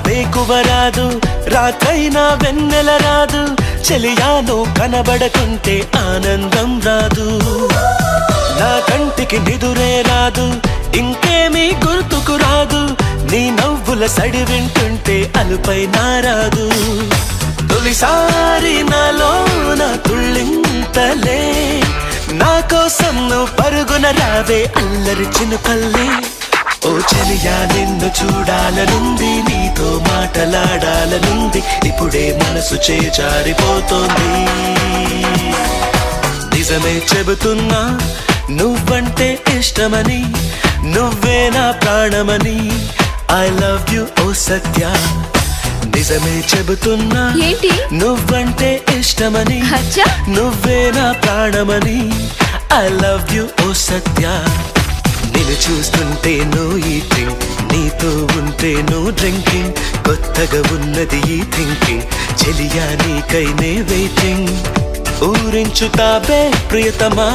బేకువ రాదు రాత్రైనా వెన్నెల రాదు చెలియాను కనబడకుంటే ఆనందం రాదు, నా కంటికి నిదురే రాదు, ఇంకేమీ గుర్తుకు రాదు, నీ నవ్వుల సడి వింటుంటే అలుపై నారాదు. తొలిసారి నాలోన తుళ్ళింతలే, నా కోసం నువ్వు పరుగున రావే అల్లరి చినుకల్లే. ఓ చెలియా నిన్ను చూడాలనుంది, నీతో మాటలాడాలనుంది, ఇప్పుడే మనసు చేజారిపోతోంది. నిజమే చెబుతున్నా నువ్వంటే ఇష్టమని, నువ్వే నా ప్రాణమని, ఐ లవ్ యు ఓ సత్య. నిజమే చెబుతున్నా ఏంటి? నువ్వంటే ఇష్టమని, అచ్చా? నువ్వే నా ప్రాణమని, ఐ లవ్ యు ఓ సత్య. నిన్ను చూస్తుంటే నువ్వు ఈటింగ్, నీతో ఉంటే నువ్వు డ్రింకింగ్, కొత్తగా ఉన్నది ఈ థింకింగ్, చెలియా నీకై నే వెయిటింగ్. ఊరించుతాబే ప్రియతమా,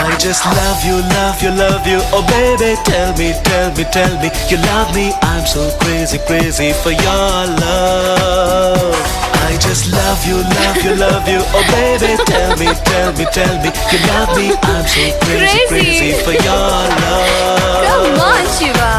I just love you, love you, love you. Oh baby, tell me, tell me, tell me you love me. I'm so crazy, crazy for your love. I just love you, love you, love you. Oh baby, tell me, tell me, tell me you love me. I'm so crazy, crazy for your love. Come on, Shiva.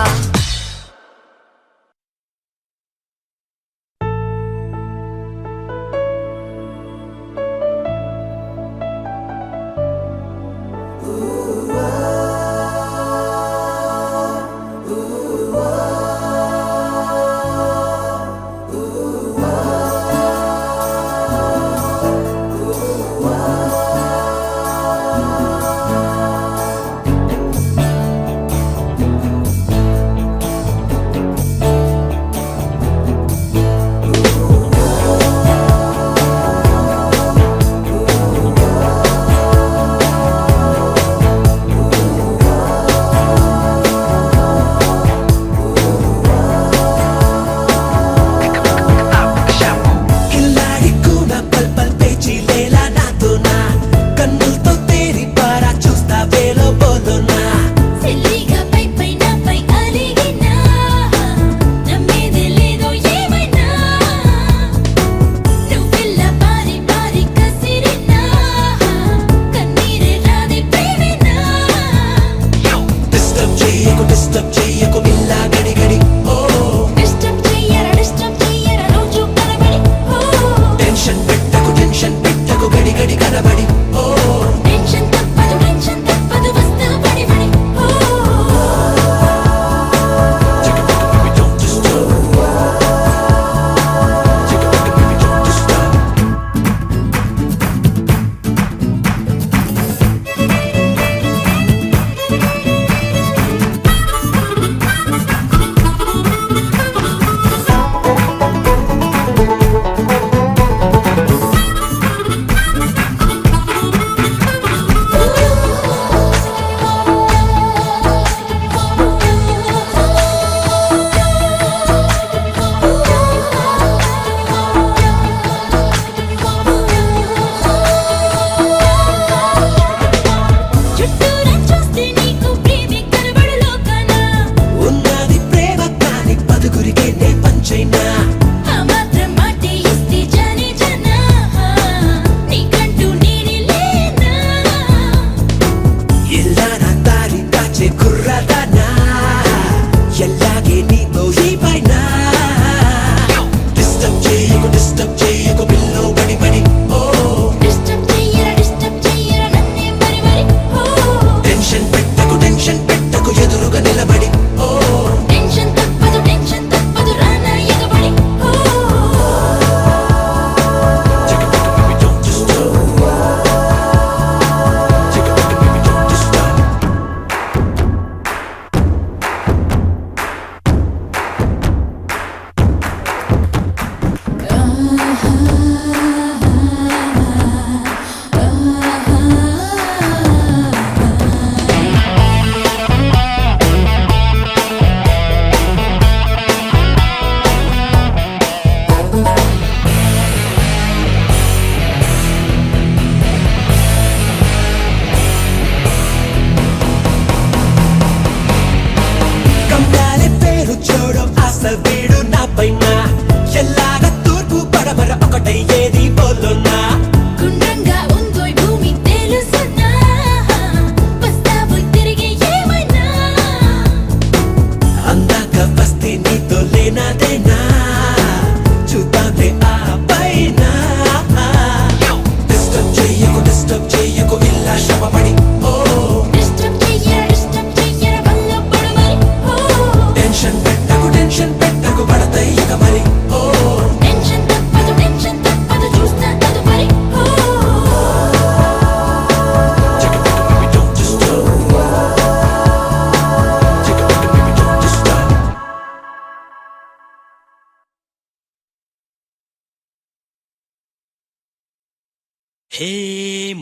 హే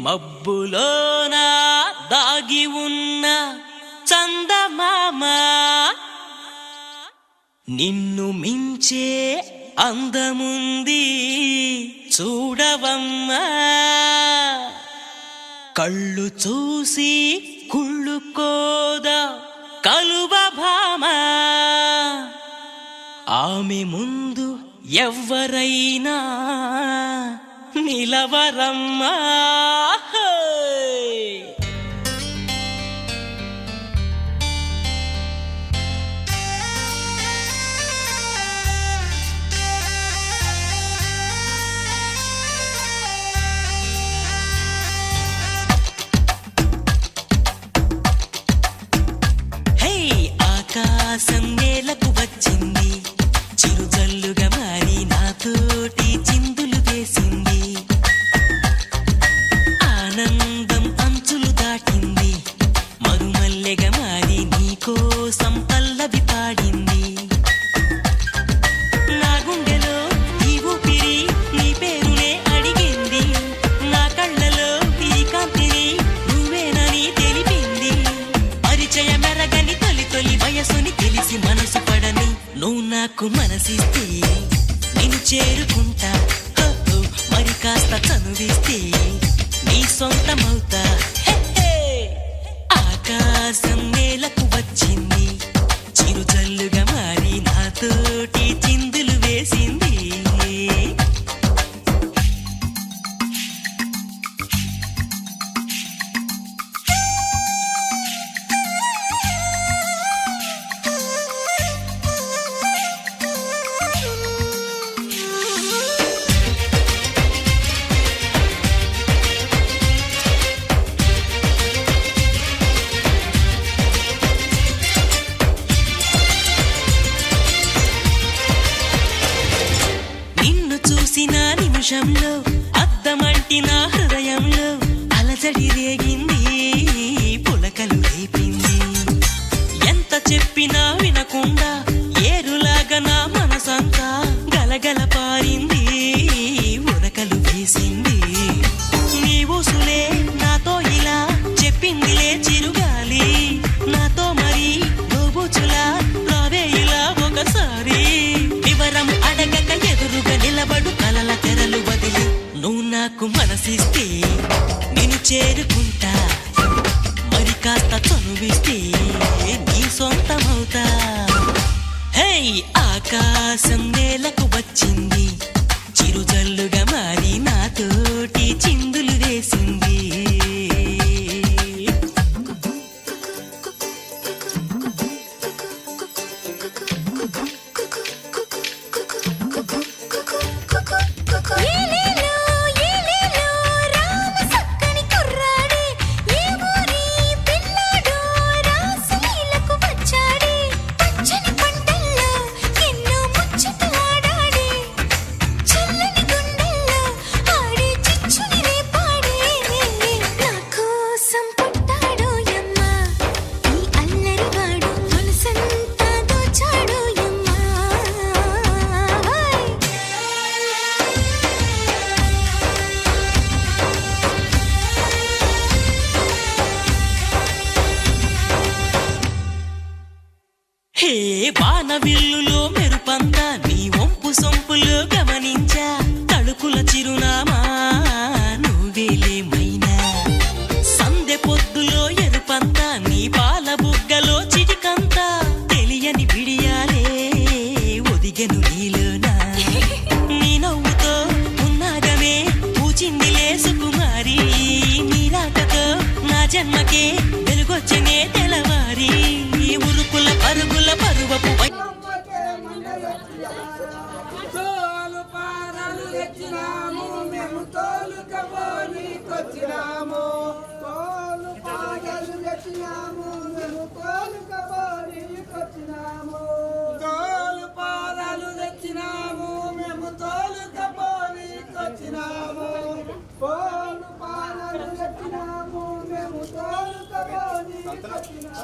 మబ్బులోనా దాగి ఉన్న చందమామ, నిన్ను మించే అందముంది చూడవమ్మా. కళ్ళు చూసి కుళ్ళుకోదా కలువ భామ, ఆమె ముందు ఎవ్వరైనా నిలవరమ్మా. ఆకాశం నేలకు వచ్చింది, చిరుజల్లుగా మారి నాతోటి చిందులు వేసింది. ఆనందం అంచులు దాటింది, మరుమల్లెగా మారి నీకోసం పల్లవి పాడింది. నా గుండెలో ఈ ఊపిరి నీ పేరునే అడిగింది, నా కళ్ళలో ఈ కాంతిని నువ్వేనని తెలిపింది. పరిచయ మెరగని తొలి వయసుని తెలిసి మనసు పడని నువ్వు నాకు మనసిస్తే నేను చేరుకుంటా. మరి కాస్త చనువిస్తే నీ సొంతమవుతా. ఆకాశం నేలకు వచ్చింది, చిరుజల్లుగా మారి నాతోటి చిందులు వేసింది. నిమిషంలో అద్దమంటి నా హృదయంలో అలజడి రేగింది, పులకలు రేపింది. ఎంత చెప్పినా వినకుండా ఏరులాగా నా మనసంతా గలగల పారింది, ఉరకలు వేసింది. నీ ఊసులే నాతో ఇలా చెప్పిందిలే చిరుగాలి, నాతో మరి దోబుచులా రావే ఇలా ఒకసారి. వివరం అడగక ఎదురుగా నిలబడు కలల తెరలు వదిలి నువ్వు నాకు మనసిస్తే నేను చేరుకుంటా. మరి కాస్త చనువిస్తే నీ సొంతమవుతా. హే ఆకాశం నేలకు వచ్చింది, చిరుజల్లుగా మారి నాతోటి చిందులు వేసింది. హే వానవిల్లులో మెరుపంతా నీ వంపు సొంపులో గమనించా. తడుకుల చిరునామా నువ్వేలేమైనా, సందె పొద్దులో ఎరుపంతా నీ పాల బుగ్గలో చిటికంతా. తెలియని బిడియాలే ఒదిగెను నీలోనా, నీ నవ్వుతో ఉన్నాగమే పూచిందిలే సుకుమారి. నీ రాకతో నా జన్మకే వెలుగొచ్చనే తెలవారి. ఉరుకుల పరుగుల పరువపు తోలు పారాలు తెచ్చినాము మేము, తోలుకపోనికొచ్చినాము. తోలు పారాలు తెచ్చినాము మేము, తోలుకపోనికొచ్చినాము. తోలు పారాలు తెచ్చినాము మేము, తోలుకపోనికొచ్చినాము. తోలు పారాలు తెచ్చినాము మేము, తోలుకపోనికొచ్చినాము.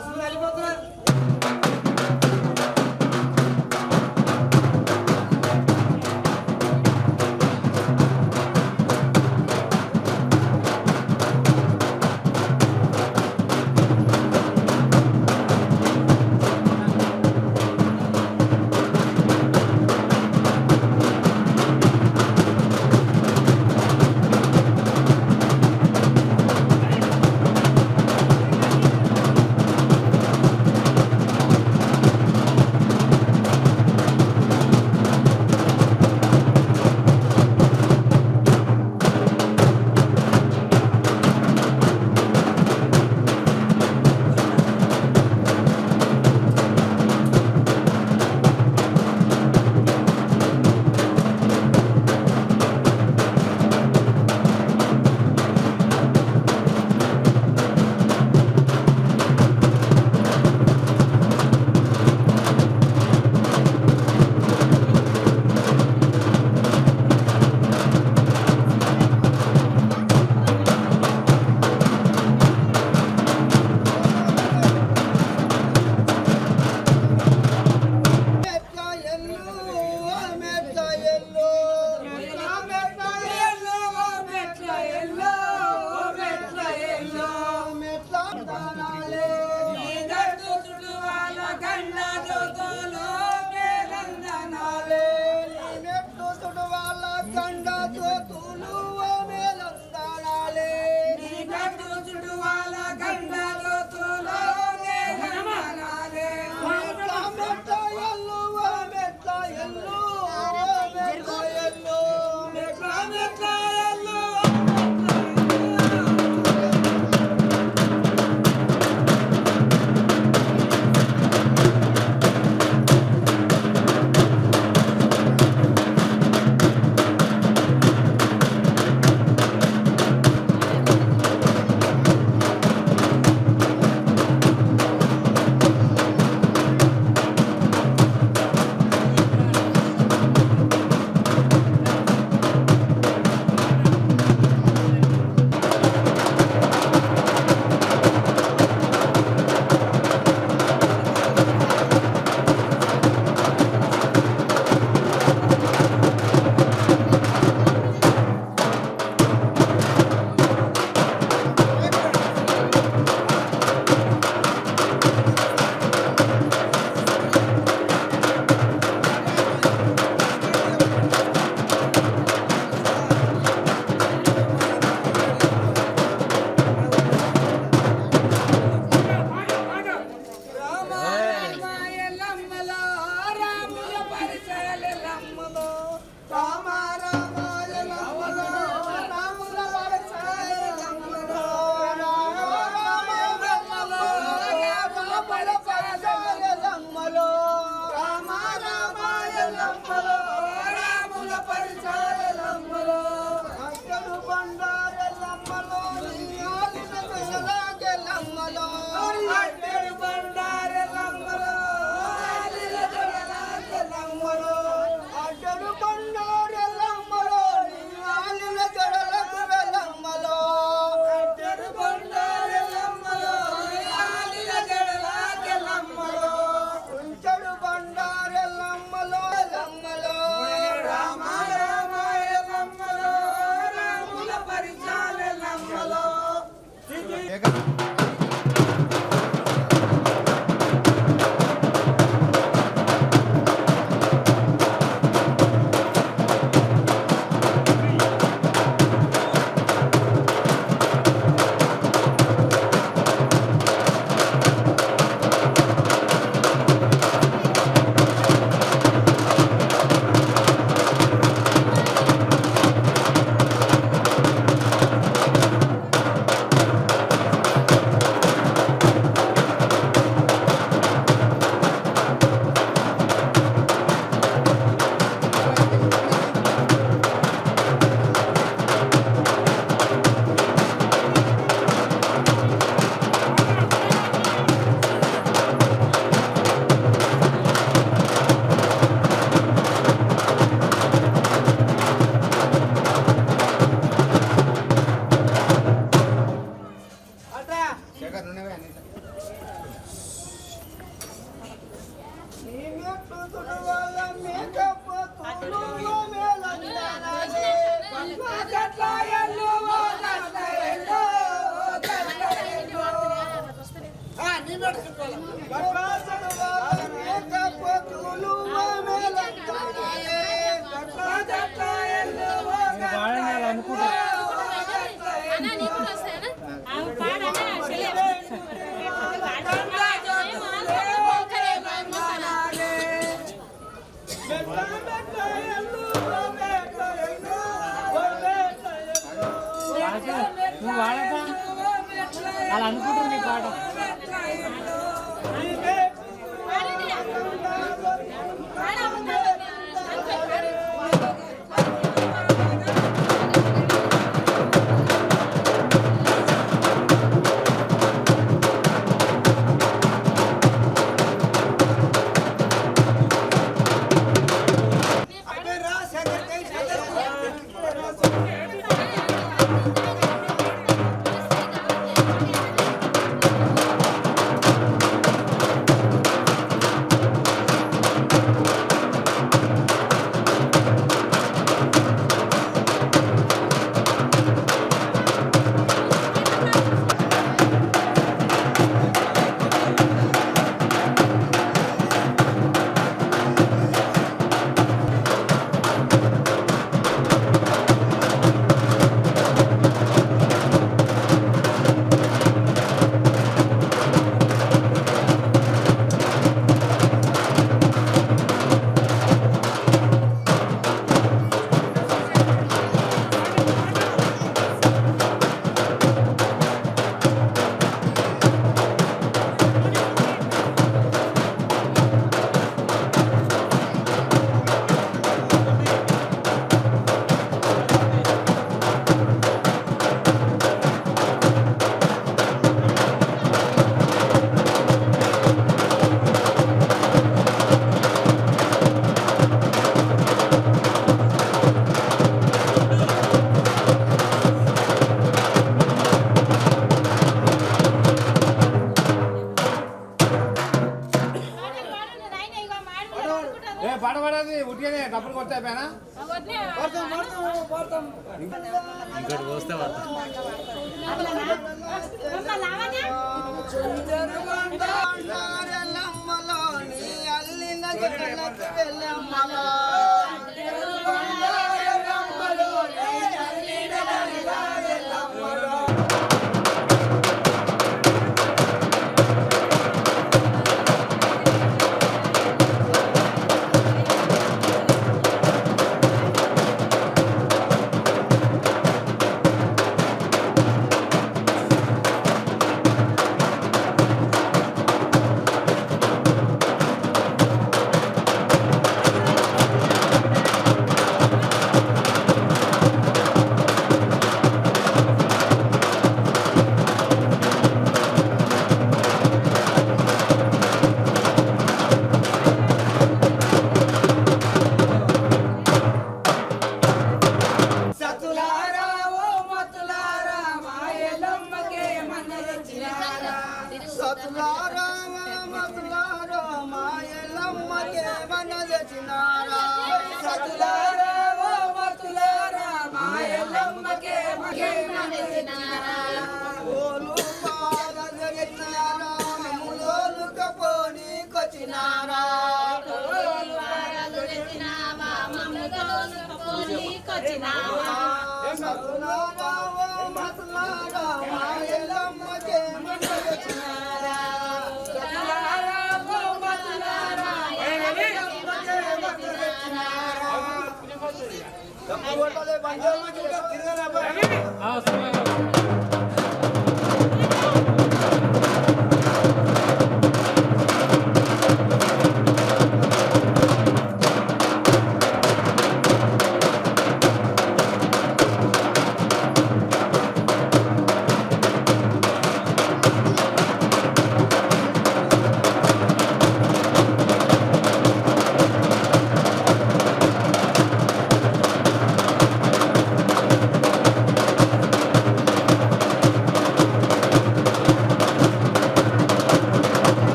నువ్వు వాడతా అలా అనుకుంటుంది నీ పాట. పడబడది ఉట్టిగానే డబ్బులు కొడతాయి పైన ఇంకోటి పోస్తే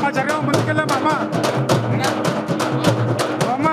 జరగ ముందుకెళ్ళామా అమ్మ అమ్మ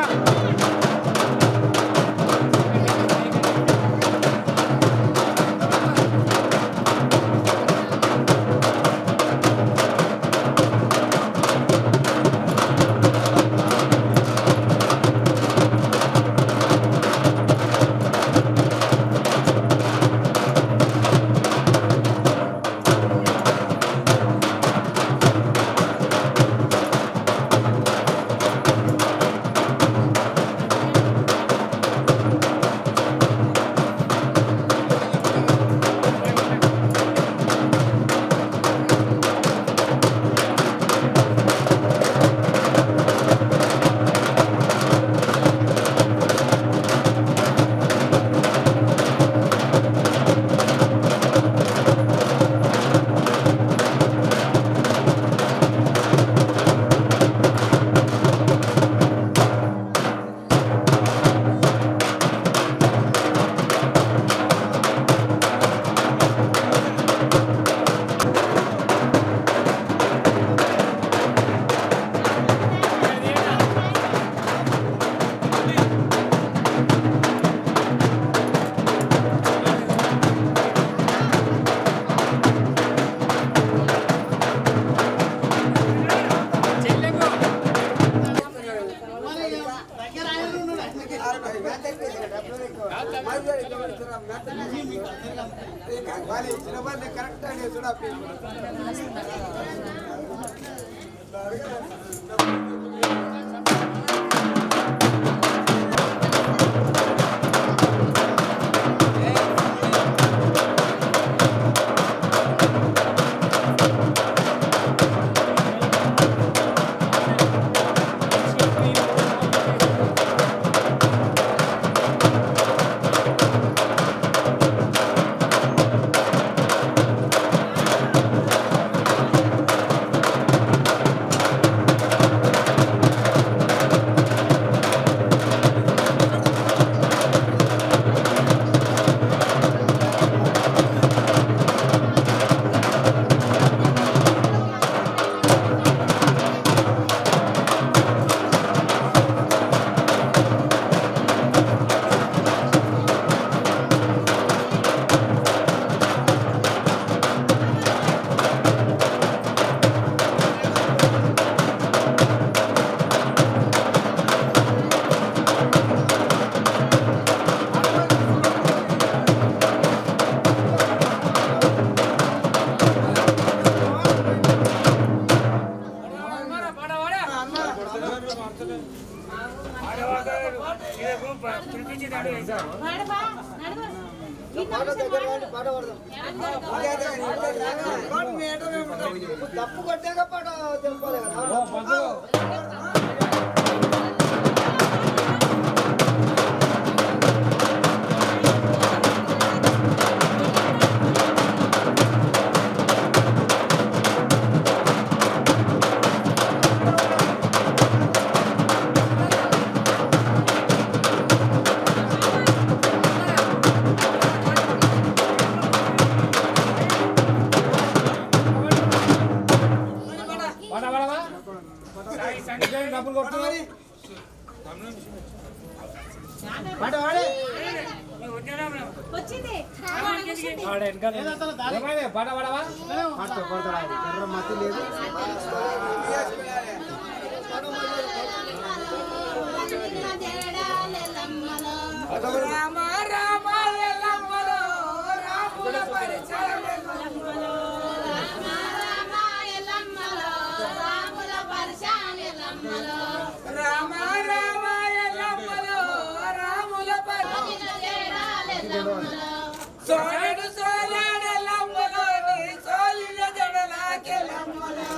కరెక్ట్ అండి చూడ తప్పు కొట్టాక పాట తెలుసుకోవాలి కదా డబ్బులు కొడుతున్నారు పాట పాడవా మతి లేదు రామ రామ ఎల్లమ్మలో రాముల పరిచయం రామ రామ ఎల్లమ్మలో రాముల సోలడు సోలాడు ఎల్లమ్మలో నీ సోలిన జడలాకెల్లమ్మలో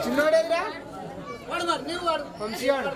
చిన్నోడేదిరా వాడు మరి నీవు వాడు వంశీవాడు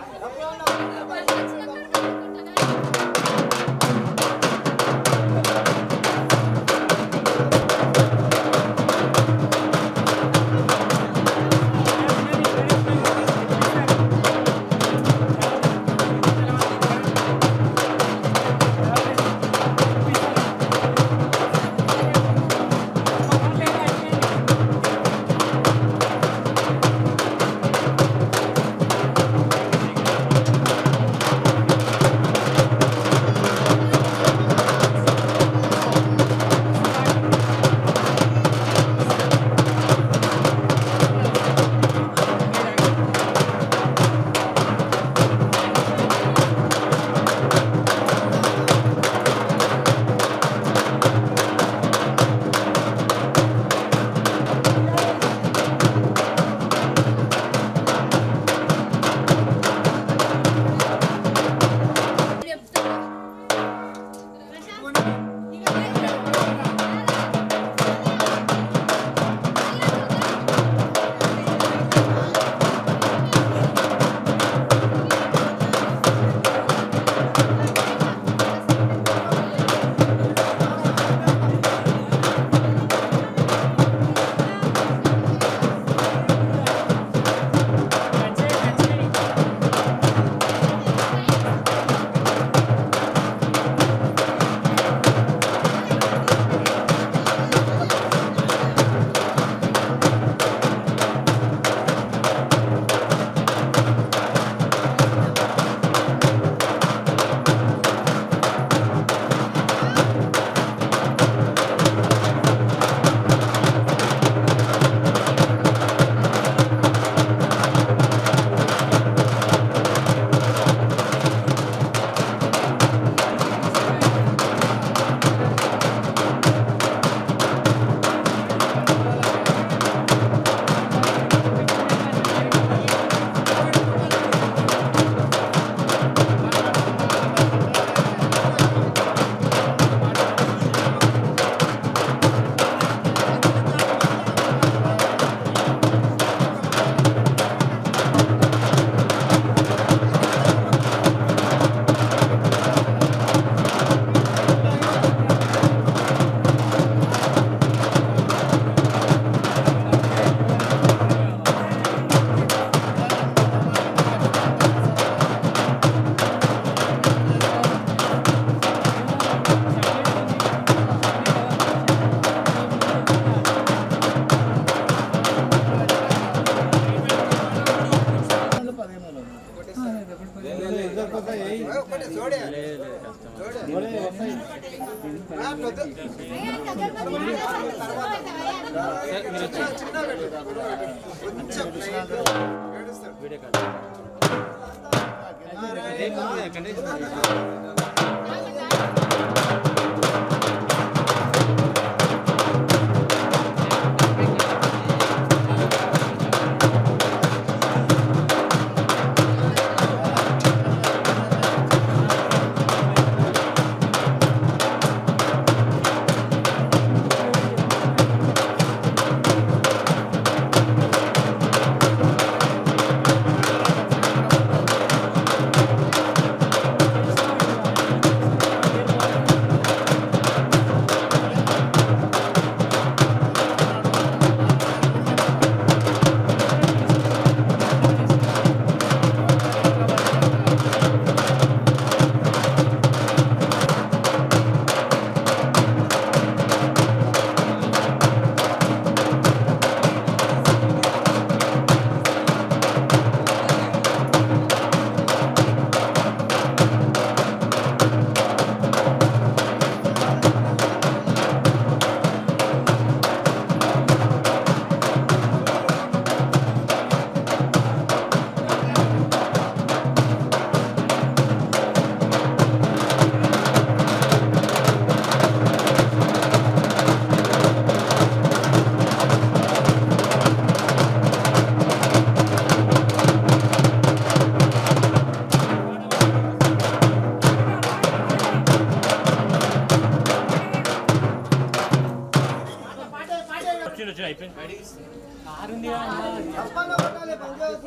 ఆరుంది కదా తప్పన కొట్టాలి పంచాయతీ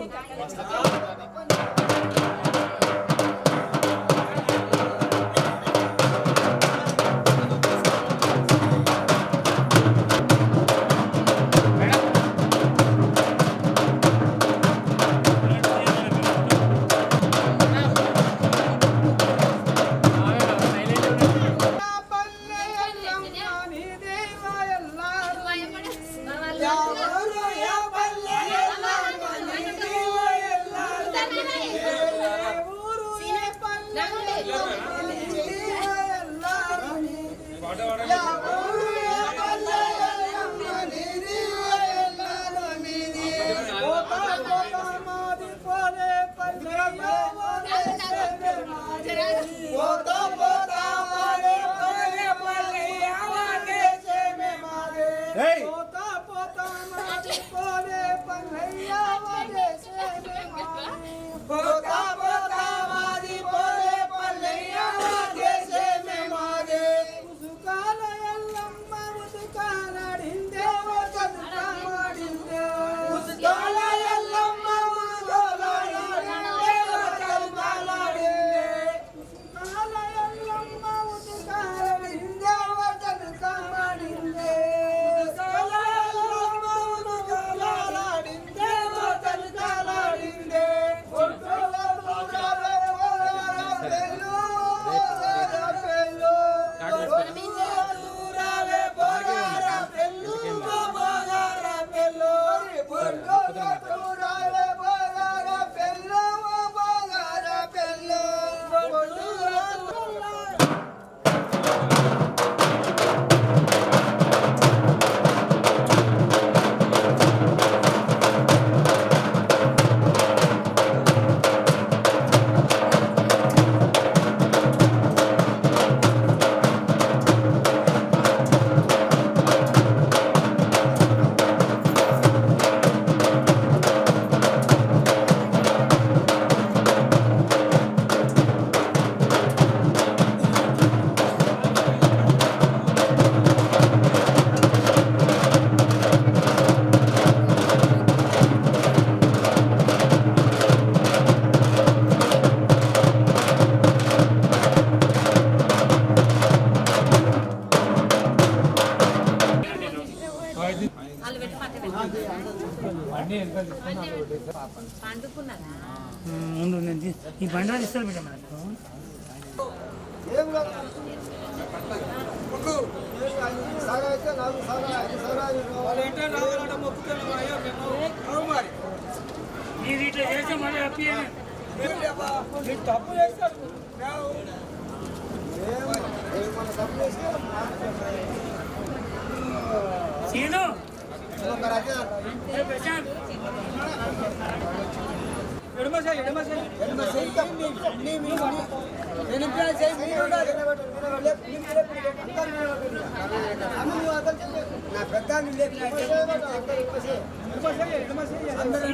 ముందు ఈ బండి వాళ్ళు ఇస్తారు బిడ్డ మనకు మీరు ఇట్లా చేస్తే మళ్ళీ హ్యాపీ తప్పు చేస్తారు సీను ప్రశాంత్ నా పెద్ద అందరూ